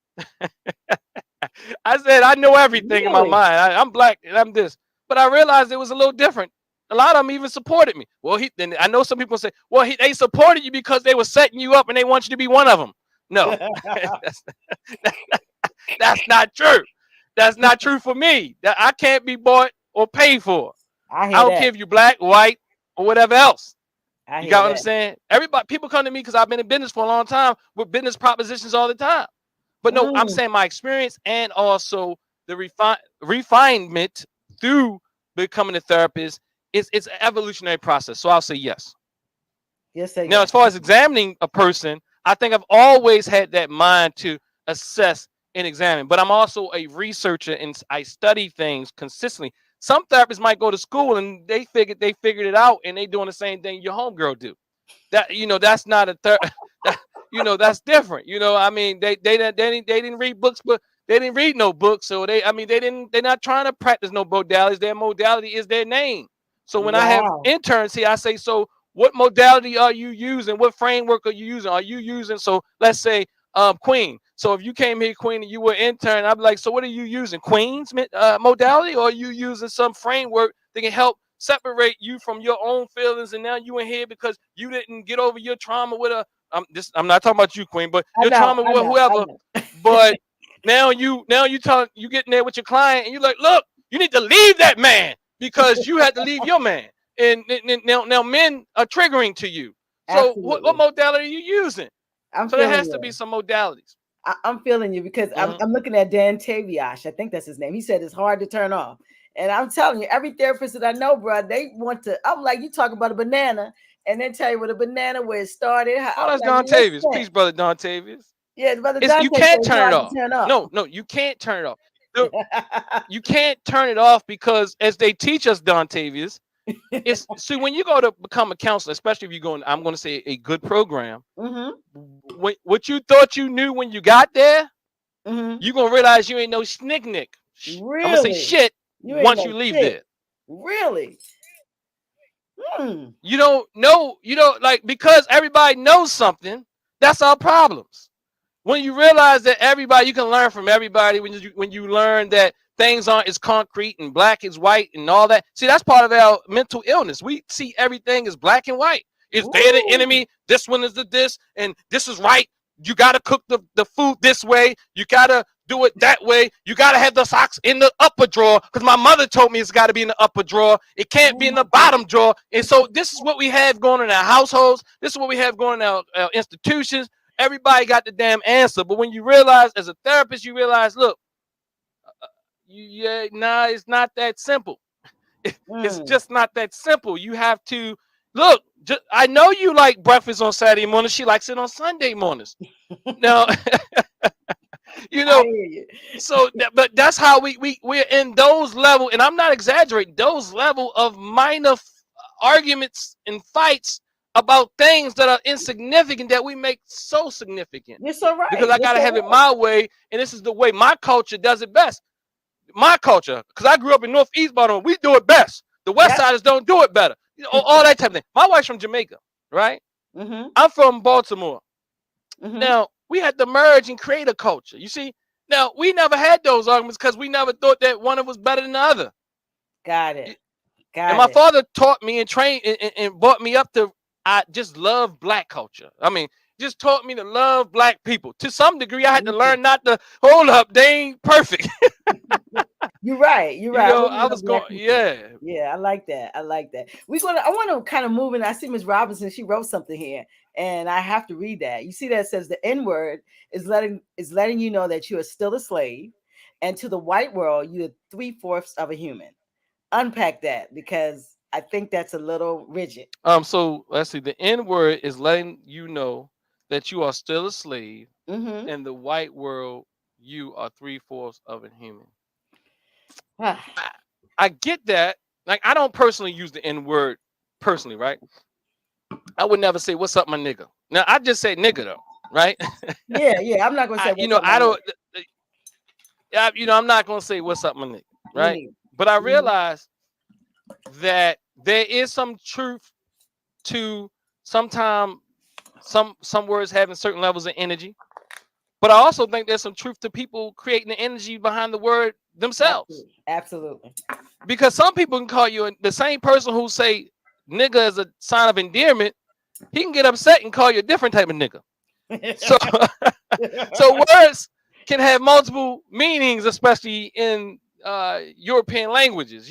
I said, I know everything in my mind. I'm black and I'm this. But I realized it was a little different. A lot of them even supported me. Well, then I know some people say, well, they supported you because they were setting you up and they want you to be one of them. No, that's not true. That's not true for me. That I can't be bought or paid for. I don't care if you're black, white, or whatever else. You got what I'm saying? People come to me because I've been in business for a long time with business propositions all the time. But no, I'm saying my experience and also the refinement through becoming a therapist, it's an evolutionary process. So I'll say yes. Yes. Now, as far as examining a person, I think I've always had that mind to assess and examine. But I'm also a researcher and I study things consistently. Some therapists might go to school and they figured it out and they doing the same thing your homegirl do. That that's not a that's different. I mean, they didn't read books, but they didn't read no books. So they're not trying to practice no modalities. Their modality is their name. So when I have interns here, I say, so what modality are you using? What framework are you using? Are you using, so let's say Queen. So if you came here, Queen, and you were intern, I'd be like, so what are you using? Queen's modality, or are you using some framework that can help separate you from your own feelings? And now you in here because you didn't get over your trauma with I'm not talking about you, Queen, but your trauma with whoever. But now you getting there with your client and you're like, look, you need to leave that man because you had to leave your man. And now men are triggering to you. So what modality are you using? So there has to be some modalities. I'm feeling you because I'm looking at Dan Taviash. I think that's his name. He said it's hard to turn off. And I'm telling you, every therapist that I know, bro, they want to. I'm like, you talk about a banana and then tell you what a banana, where it started. That's Don Tavius. Peace, brother Don Tavius. Yeah, brother Don. You can't turn it off. No, you can't turn it off. You can't turn it off because, as they teach us, Dontavius, it's see when you go to become a counselor, especially if you're going, I'm going to say a good program. What you thought you knew when you got there, you're gonna realize you ain't no snicknick. I'm gonna say Really? shit You ain't once you no leave shit. there. Really? You don't know, like, because everybody knows something, that's our problems. When you realize that everybody, you can learn from everybody, when you learn that things aren't as concrete and black is white and all that. See, that's part of our mental illness. We see everything as black and white. Is they the enemy? This one is the this, and this is right. You gotta cook the food this way. You gotta do it that way. You gotta have the socks in the upper drawer because my mother told me it's got to be in the upper drawer. It can't be in the bottom drawer. And so this is what we have going in our households. This is what we have going in our institutions. Everybody got the damn answer. But when you realize, as a therapist, you realize, look, it's not that simple. It's just not that simple. You have to look. I know you like breakfast on Saturday morning. She likes it on Sunday mornings. Now, so but that's how we're in those level, and I'm not exaggerating, those level of minor arguments and fights about things that are insignificant that we make so significant. You're so right. Because I gotta have it my way, and this is the way my culture does it best. My culture, because I grew up in Northeast Baltimore, we do it best. The West Siders don't do it better. All that type of thing. My wife's from Jamaica, right? I'm from Baltimore. Now, we had to merge and create a culture. You see, now we never had those arguments because we never thought that one of us better than the other. Got it. And my father taught me and trained and brought me up to, I just love black culture. I mean, just taught me to love black people. To some degree, I had to learn not to hold up. They ain't perfect. You're right. You're right. I was going, yeah. I like that. I want to kind of move in. I see Ms. Robinson. She wrote something here, and I have to read that. You see that it says the N word is letting you know that you are still a slave, and to the white world, you're 3/4 of a human. Unpack that, because I think that's a little rigid. So let's see. The N word is letting you know that you are still a slave, and the white world, you are 3/4 of a human. I get that. Like, I don't personally use the N word personally, right? I would never say "What's up, my nigga." Now I just say "nigga" though, right? Yeah. I'm not gonna say. I don't. I'm not gonna say "What's up, my nigga," right? But I realize that there is some truth to sometimes some words having certain levels of energy. But I also think there's some truth to people creating the energy behind the word themselves. Absolutely. Because some people can call you, the same person who say nigga as a sign of endearment, he can get upset and call you a different type of nigga. So words can have multiple meanings, especially in European languages.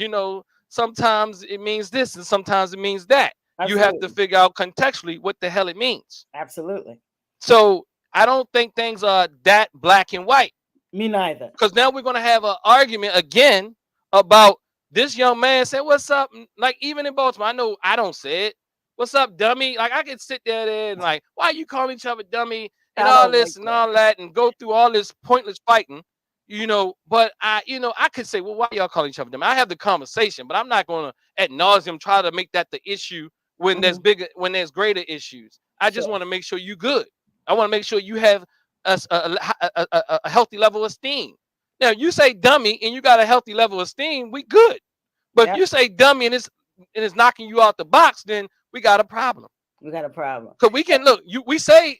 Sometimes it means this and sometimes it means that. Absolutely. You have to figure out contextually what the hell it means. Absolutely. So I don't think things are that black and white. Me neither. Because now we're going to have an argument again about this young man said, "What's up?" Like, even in Baltimore, I know I don't say it. "What's up, dummy?" Like, I could sit there and like, why you calling each other dummy and all this and all that and go through all this pointless fighting, But I could say, well, why y'all calling each other dummy? I have the conversation, but I'm not going to ad nauseum try to make that the issue when there's greater issues. I just want to make sure you good. I want to make sure you have a healthy level of esteem. Now, you say dummy and you got a healthy level of esteem, we good. But if you say dummy and it's knocking you out the box, then we got a problem. We got a problem. So we can we say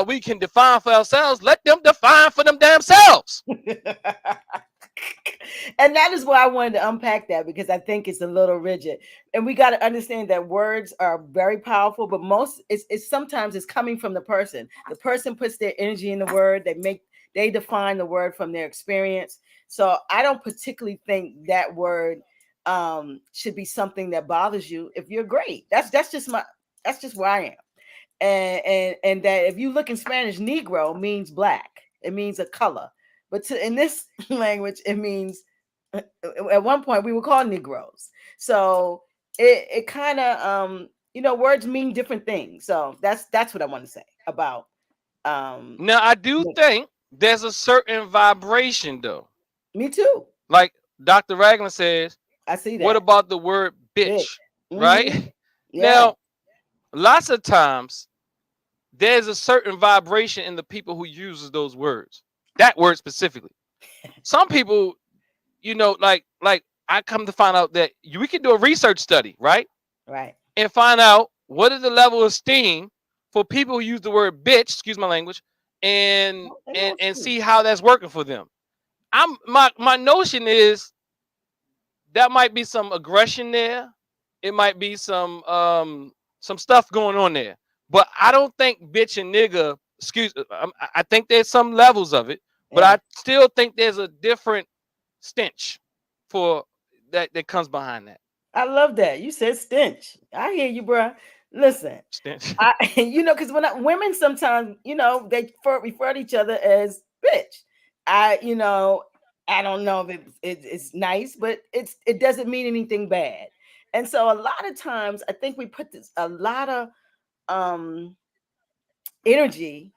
we can define for ourselves. Let them define for them damn selves. And that is why I wanted to unpack that, because I think it's a little rigid. And we got to understand that words are very powerful, but it's sometimes it's coming from the person. The person puts their energy in the word. They define the word from their experience. So I don't particularly think that word should be something that bothers you if you're great. That's just where I am. And that if you look in Spanish, Negro means black. It means a color. But in this language, it means, at one point we were called Negroes. So it kind of, words mean different things. So that's what I want to say about. Now, I do think there's a certain vibration, though. Me too. Like Dr. Ragland says, I see what that. about the word Bitch. bitch? Mm-hmm. Right? Yeah. Now, lots of times there's a certain vibration in the people who uses those words. That word specifically. Some people, like I come to find out that we can do a research study, right? Right. And find out what is the level of esteem for people who use the word bitch, excuse my language, and Oh, and and that's and true. see how that's working for them. My notion is that might be some aggression there. It might be some stuff going on there. But I don't think bitch and nigga, I think there's some levels of it, but Yeah. I still think there's a different stench for that comes behind that. I love that. You said stench. I hear you, bruh. Listen, Stench. because women sometimes, they refer to each other as bitch. You know, I don't know if it's nice, but it doesn't mean anything bad. And so a lot of times, I think we put a lot of um energy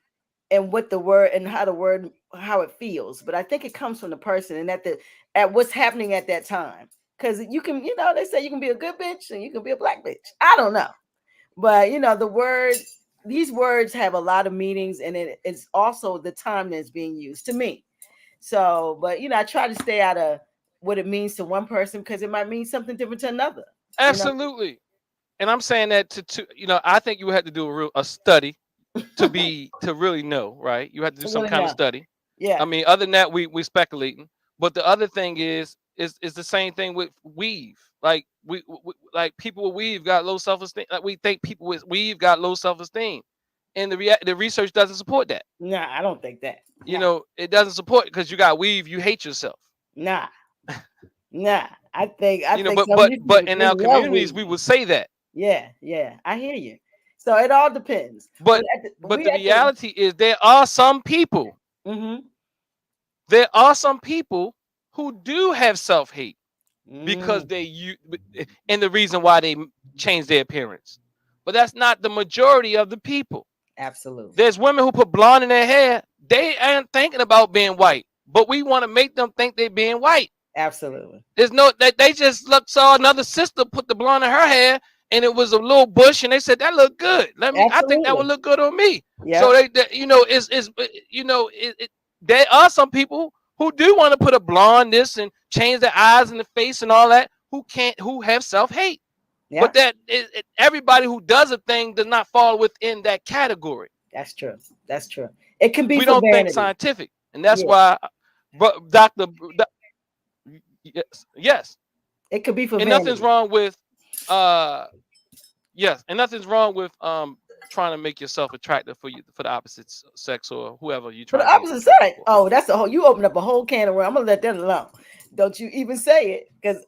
and what the word and how it feels, but I think it comes from the person and at what's happening at that time, because you can, they say you can be a good bitch and you can be a black bitch. I don't know, but these words have a lot of meanings, and it's also the time that's being used to me. So, but I try to stay out of what it means to one person, because it might mean something different to another. you know Absolutely. And I'm saying that I think you would have to do a study to really know, right? You have to do to some really kind of know. study. I Yeah. mean, other than that, we speculating. But the other thing is the same thing with weave. Like we like people with weave got low self esteem. Like we think people with weave got low self esteem, and the research doesn't support that. Nah, I don't think that. It doesn't support because you got weave, you hate yourself. Nah, nah. I think some of But these people in they our love communities, weed. we would say that. Yeah, yeah. I hear you. So it all depends. But But we the at the reality is mm-hmm. there are some people who do have self hate because Mm, and the reason why they change their appearance. But that's not the majority of the people. absolutely. There's women who put blonde in their hair. They aren't thinking about being white, but we want to make them think they're being white. Absolutely. There's no they just saw another sister put the blonde in her hair and it was a little bush and they said that looked good. I think that would Absolutely. look good on me. So Yep. there are some people who do want to put a blonde this and change their eyes and the face and all that who have self-hate. But Yep. everybody who does a thing does not fall within that category. That's true. That's true. It can be We for don't think vanity. scientific. And that's Yeah. why Dr. Yes. It could be for And nothing's vanity. wrong with uh yes, and nothing's wrong with trying to make yourself attractive for the opposite sex or whoever you're For the trying to be opposite attractive side. for. Oh, that's a whole. You open up a whole can of worms. I'm gonna let that alone. Don't you even say it, because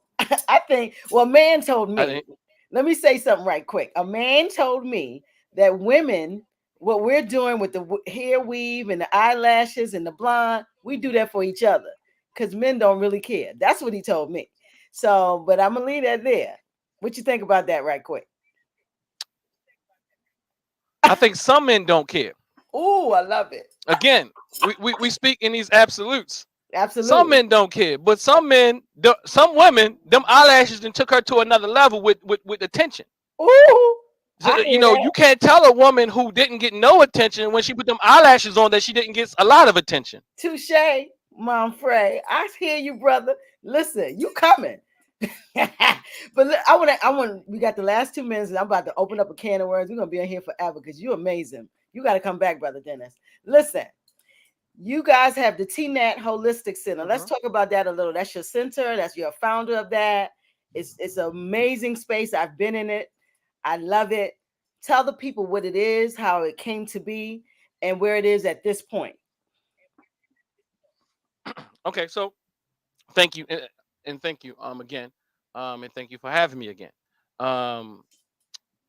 I think. Well, a man told I me. think Let me say something right quick. A man told me that women, what we're doing with the hair weave and the eyelashes and the blonde, we do that for each other, because men don't really care. That's what he told me. So, but I'm gonna leave that there. What you think about that, right quick? I think some men don't care. Oh, I love it. Again, we speak in these absolutes. Some Absolutely. men don't care, but some women, them eyelashes then took her to another level with attention. Ooh, So I hear that. you can't tell a woman who didn't get no attention when she put them eyelashes on that she didn't get a lot of attention. Touche, Monfrey. I hear you, brother. Listen, you coming. But look, we got the last 2 minutes, and I'm about to open up a can of worms. We're gonna be in here forever because you're amazing. You got to come back, brother Dennis. Listen, you guys have the TNAT Holistic Center. Let's Mhm. talk about that a little. That's your center. That's your founder of that. It's an amazing space. I've been in it. I love it. Tell the people what it is, how it came to be, and where it is at this point. Okay, so thank you and thank you again and thank you for having me again. Um,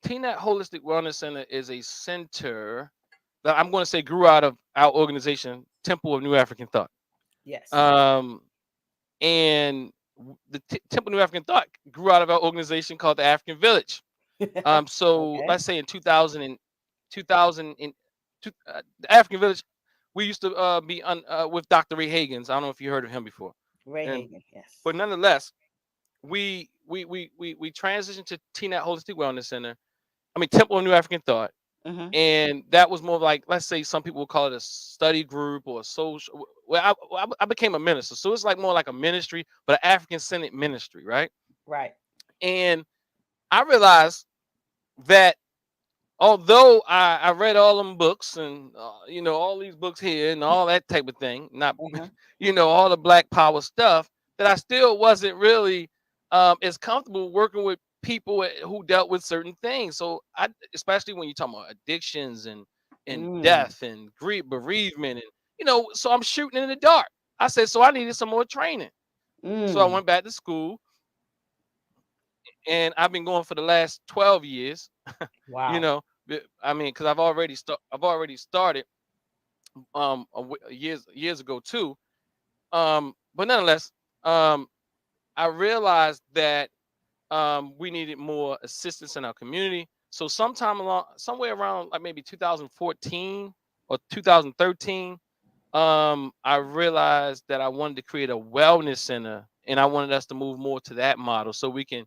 TNAT Holistic Wellness Center is a center that I'm going to say grew out of our organization, Temple of New African Thought. Yes. Um, and the Temple of New African Thought grew out of our organization called the African Village. So Okay. let's say in 2000 the African Village, we used to be with Dr. Ray Hagins. I don't know if you heard of him before. Ray And Hagan, yes. but nonetheless, we transitioned to TNAT Holistic Wellness Center. I mean Temple of New African Thought. Mm-hmm. And that was more like, let's say some people would call it a study group or a social. Well, I became a minister, so it's like more like a ministry, but an African centered ministry, right? Right. And I realized that although I read all them books and all these books here and all that type of thing, not Uh-huh. all the Black Power stuff, that I still wasn't really as comfortable working with people who dealt with certain things. So especially when you talk about addictions and Mm. death and grief, bereavement, and so I'm shooting in the dark. I said, so I needed some more training. So I Mm. went back to school, and I've been going for the last 12 years. you Wow. know, I mean, because I've already started years ago too. But nonetheless, um, I realized that we needed more assistance in our community. So somewhere around like maybe 2014 or 2013, I realized that I wanted to create a wellness center, and I wanted us to move more to that model so we can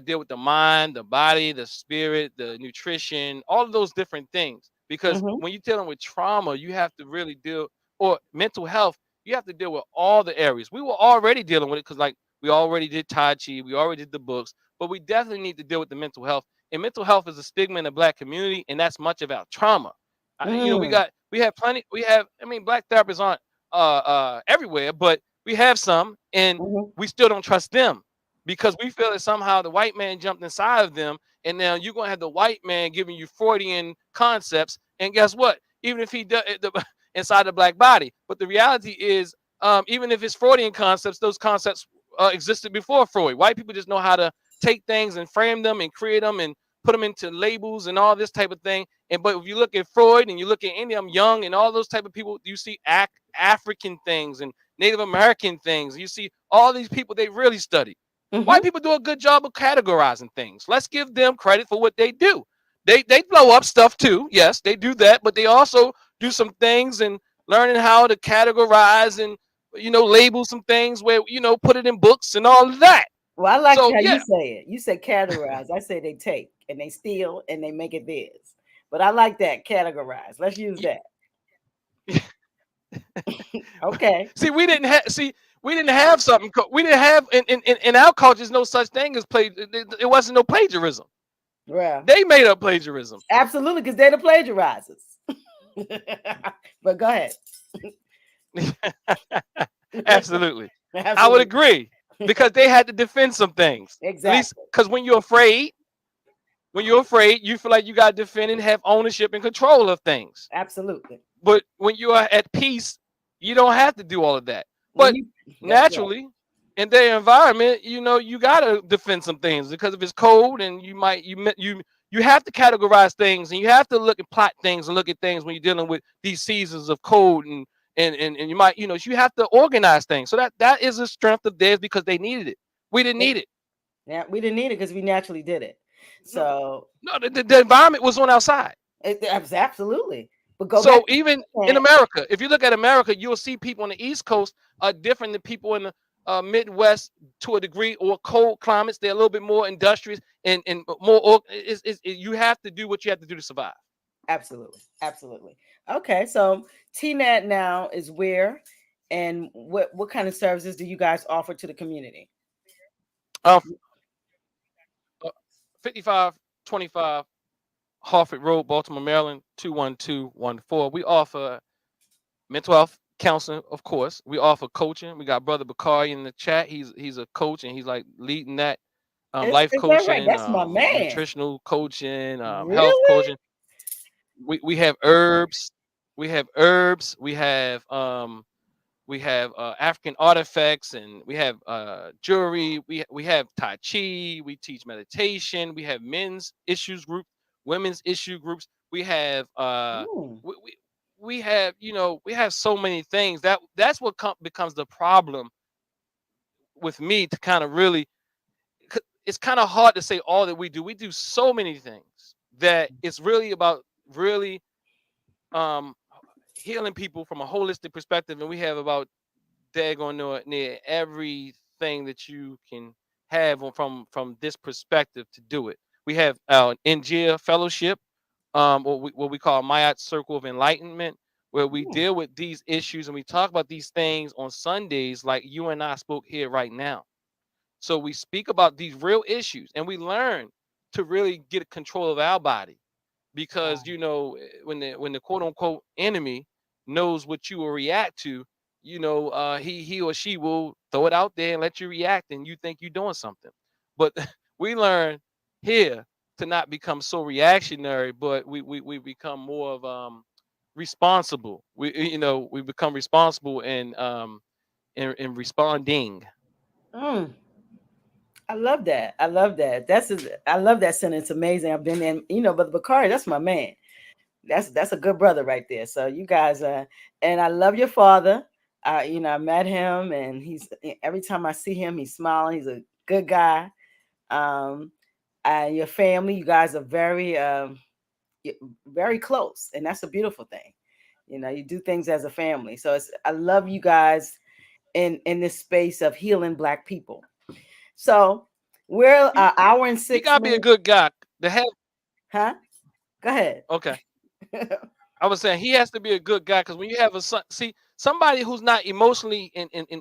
deal with the mind, the body, the spirit, the nutrition, all of those different things. Because Mm-hmm. when you're dealing with trauma, you have to really deal, or mental health, you have to deal with all the areas. We were already dealing with it because, like, we already did Tai Chi, we already did the books, but we definitely need to deal with the mental health. And mental health is a stigma in the Black community, and that's much of our trauma. Mm. We have plenty. I mean, Black therapists aren't everywhere, but we have some, and Mm-hmm. we still don't trust them because we feel that somehow the white man jumped inside of them, and now you're gonna have the white man giving you Freudian concepts, and guess what? Even if he does inside the Black body, but the reality is, even if it's Freudian concepts, those concepts existed before Freud. White people just know how to take things and frame them and create them and put them into labels and all this type of thing. And but if you look at Freud and you look at any of them Young and all those type of people, you see African things and Native American things. You see all these people they really study. Mm-hmm. White people do a good job of categorizing things. Let's give them credit for what they do. They blow up stuff too. Yes, they do that, but they also do some things and learning how to categorize and label some things where put it in books and all of that. Well, I like So how yeah, you say it. You say categorize. I say they take and they steal and they make it theirs. But I like that categorize. Let's use that. Okay. we didn't have something. We didn't have in our cultures no such thing as play. It wasn't no plagiarism. Well, They made up plagiarism. absolutely, because they're the plagiarizers. But go ahead. Absolutely. I would Absolutely. agree because they had to defend some things. At least Exactly. because when you're afraid, you feel like you got to defend and have ownership and control of things. Absolutely. But when you are at peace, you don't have to do all of that. When But you That's right. naturally, in their environment, you gotta defend some things because if it's cold and you have to categorize things and you have to look and plot things and look at things when you're dealing with these seasons of cold and you might you have to organize things. So that is a strength of theirs because they needed it. We didn't It- need it. Yeah, we didn't need it because we naturally did it. No, So no, the environment was on our side. absolutely. But go back So to even in that. America, if you look at America, you'll see people on the East Coast are different than people in the Midwest to a degree, or cold climates. They're a little bit more industrious and more. You have to do what you have to do to survive. Absolutely. Absolutely. Okay. So TNAT now is where and what kind of services do you guys offer to the community? Uh, 5525 Harford Road, Baltimore, Maryland, 21214. We offer mental health counseling, of course. We offer coaching. We got Brother Bakari in the chat. He's a coach and he's like leading that life Is that right? coaching, That's my man. nutritional coaching, health Really? coaching. We have herbs. We have herbs. We have African artifacts, and we have jewelry. We have Tai Chi. We teach meditation. We have men's issues group, women's issue groups. We have Mm, we, we, we have we have so many things that's what becomes the problem with me to kind of really. It's kind of hard to say all that we do. We do so many things that it's really about really um healing people from a holistic perspective, and we have about daggone near everything that you can have from this perspective to do it. We have our NGIA fellowship, what we call Mayat Circle of Enlightenment, where we Mm, deal with these issues and we talk about these things on Sundays, like you and I spoke here right now. So we speak about these real issues and we learn to really get control of our body, because wow. when the quote unquote enemy knows what you will react to, he or she will throw it out there and let you react and you think you're doing something. But we learn here to not become so reactionary, but we become more of responsible. We become responsible in responding. Mm, I love that. I love that. I love that sentence. Amazing. I've been in, but Bakari, that's my man. That's a good brother right there. So you guys, and I love your father. I met him, and he's every time I see him, he's smiling. He's a good guy. Um, and your family, you guys are very close, and that's a beautiful thing. You do things as a family. So I love you guys in this space of healing Black people. So we're He, an hour and he six gotta be a minutes. good guy. The head. Huh? Go ahead. Okay. I was saying he has to be a good guy, because when you have a son, see somebody who's not emotionally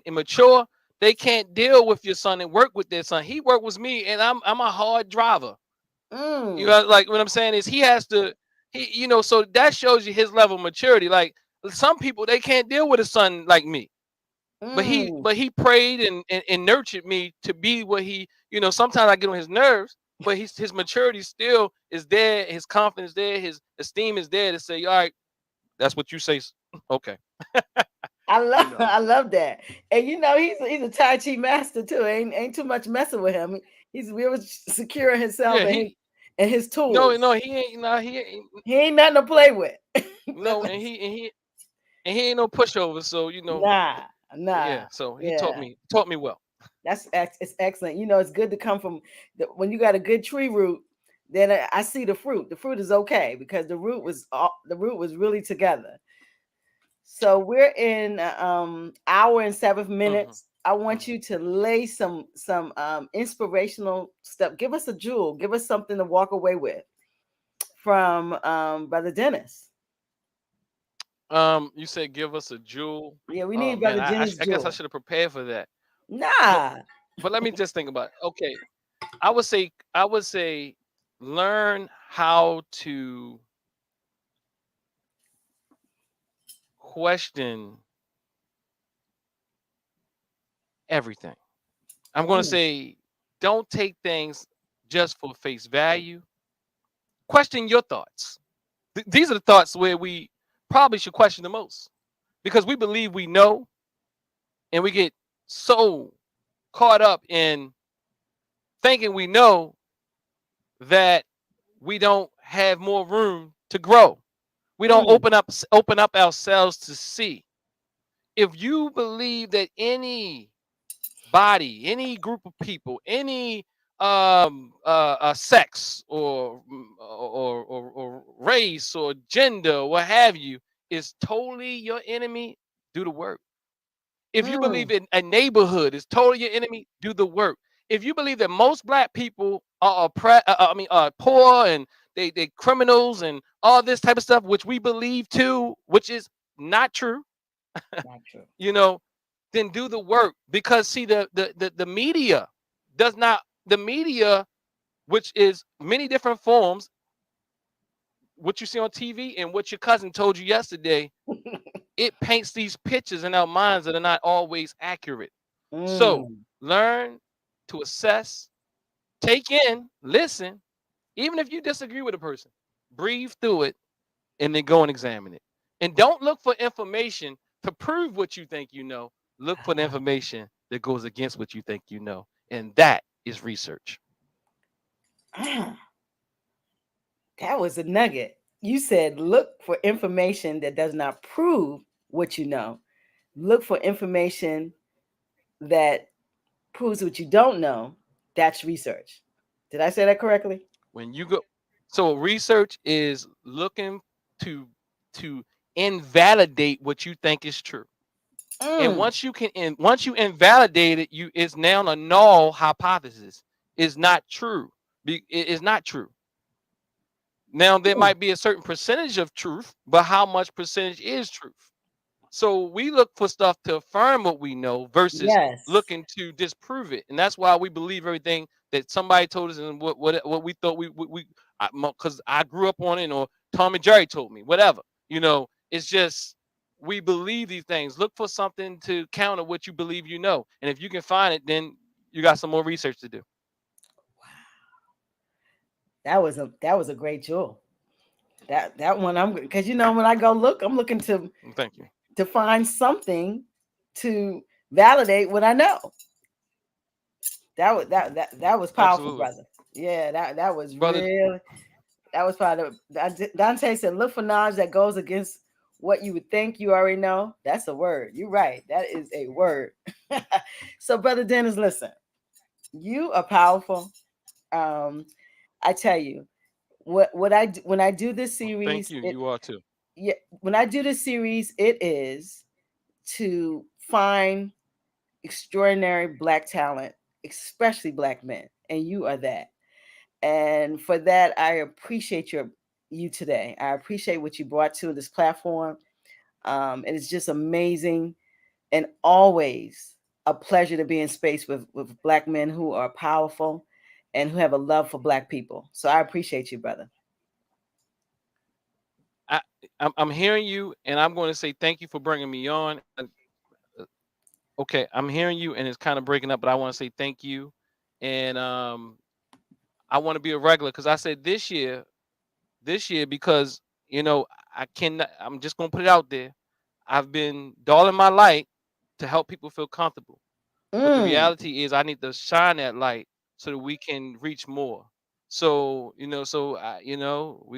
immature, they can't deal with your son and work with their son. He worked with me, and I'm a hard driver. Mm, Like what I'm saying is he has to, so that shows you his level of maturity. Like some people, they can't deal with a son like me, but he mm. but he prayed and nurtured me to be what he. Sometimes I get on his nerves, but his maturity still is there, his confidence there, his esteem is there to say, all right, that's what you say. Okay. I love You know. I love that. And he's a Tai Chi master too. Ain't too much messing with him. He's real secure in himself Yeah. and his No, tools. no, he ain't. No, he ain't. He ain't nothing to play with. No, and he ain't no pushover. So Nah, nah. yeah. So he taught Yeah. me well. It's excellent. It's good to come from when you got a good tree root. Then I see the fruit. The fruit is okay because the root was really together. So we're in hour and 7 minutes. Hmm. I want Hmm. you to lay some inspirational stuff. Give us a jewel. Give us something to walk away with from Brother Dennis. You said give us a jewel. Yeah, we Oh need man, Brother I, I, Dennis sh- I guess I jewel. should have prepared for that. But Nah. but let me just think about it. Okay, I would say learn how to question everything. I'm going to Mm, say don't take things just for face value. Question your thoughts. These are the thoughts where we probably should question the most, because we believe we know, and we get so caught up in thinking we know that we don't have more room to grow. We don't mm, open up ourselves to see. If you believe that any body, any group of people, any sex or race or gender, or what have you, is totally your enemy, do the work. If you believe mm, in a neighborhood is totally your enemy, do the work. If you believe that most Black people are poor and they criminals and all this type of stuff, which we believe too, which is not true, not true. you know, then do the work. Because see, the media does not, the media, which is many different forms, what you see on TV and what your cousin told you yesterday, it paints these pictures in our minds that are not always accurate. So Mm, learn to assess, take in, listen, even if you disagree with a person, breathe through it, and then go and examine it. And don't look for information to prove what you think you know. Look for the information that goes against what you think you know. And that is research. ah, that was a nugget. You said look for information that does not prove what you know. Look for information that proves what you don't know. That's research. Did I say that correctly? When you go, so research is looking to to invalidate what you think is true. And Mm. once you invalidate it, it's now a null hypothesis. It's not true. It is not true. Now there Mm. might be a certain percentage of truth, but how much percentage is truth? So we look for stuff to affirm what we know versus Yes. looking to disprove it, and that's why we believe everything that somebody told us and what we thought we because I grew up on it, or Tom and Jerry told me, whatever. It's just we believe these things. Look for something to counter what you believe you know, and if you can find it, then you got some more research to do. That was a great jewel. That one I'm because when I go look, I'm looking Thank you. to find something to validate what I know. That was powerful, Absolutely, brother. Yeah, that was brother. real. That was part of Dante said, look for knowledge that goes against what you would think you already know. That's a word. You're right. That is a word. So, Brother Dennis, listen, you are powerful. Um, I tell you, when I do this Thank series, you. You are too. yeah, when I do this series, it is to find extraordinary black talent, especially black men, and you are that. And for that, I appreciate you today. I appreciate what you brought to this platform. And it's just amazing and always a pleasure to be in space with black men who are powerful and who have a love for black people. So I appreciate you, brother. I, I'm hearing you, and I'm going to say thank you for bringing me on. Okay, I'm hearing you, and it's kind of breaking up, but I want to say thank you, and I want to be a regular because I said this year because I cannot. I'm just gonna put it out there. I've been dulling my light to help people feel comfortable, but the Mm, reality is I need to shine that light so that we can reach more. So we're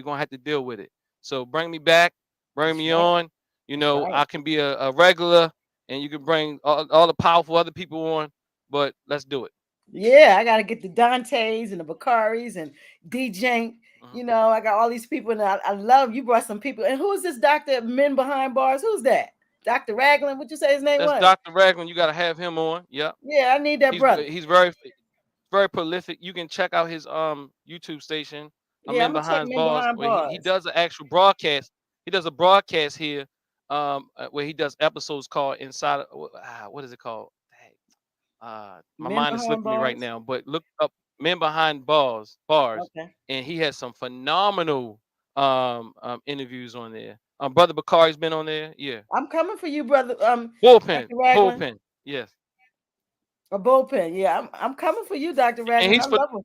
gonna have to deal with it. So bring me back, bring that's me right. on. That's right. I can be a regular, and you can bring all the powerful other people on. But let's do it. Yeah, I got to get the Dantes and the Bakaris and DJ. Mhm. I got all these people, and I love you brought some people. And who is this Doctor Men Behind Bars? Who's that? Dr. Ragland? What you say his name That's was? Dr. Ragland. You got to have him on. Yep. Yeah, I need that brother. He's very prolific. You can check out his YouTube station, Yeah, I'm Men gonna check Behind Men Bars, Behind where he Bars. does an actual broadcast. He does a broadcast here, where he does episodes called Inside. What is it called? Dang, my Men mind is Behind slipping me right Bars. now. But look up Men Behind Bars, Okay, and he has some phenomenal interviews on there. Brother Bakari's been on there. Yeah, I'm coming for you, brother. bullpen, Dr. Ragland, bullpen. Yes, a bullpen. Yeah, I'm coming for you, Dr. and Ragland.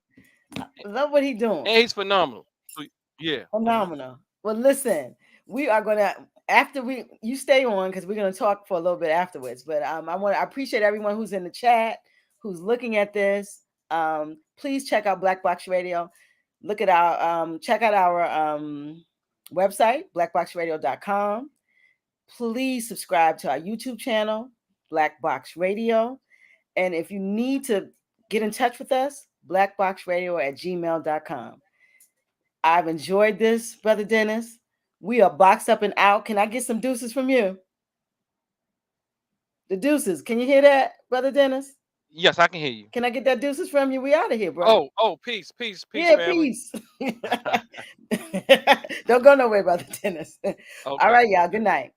I love what he doing. he's phenomenal. So, yeah. Phenomenal. Well, listen, we are gonna after we you stay on because we're gonna talk for a little bit afterwards. But I appreciate everyone who's in the chat, who's looking at this. Please check out Black Box Radio. Look at our check out our website, blackboxradio.com. Please subscribe to our YouTube channel, Black Box Radio. And if you need to get in touch with us, blackboxradio@gmail.com. I've enjoyed this, Brother Dennis. We are boxed up and out. Can I get some deuces from you? The deuces. Can you hear that, Brother Dennis? Yes, I can hear you. Can I get that deuces from you? We out of here, brother. Oh, peace, peace, peace, Yeah, family. peace. Don't go nowhere, Brother Dennis. All Okay, right, y'all. Good okay. night.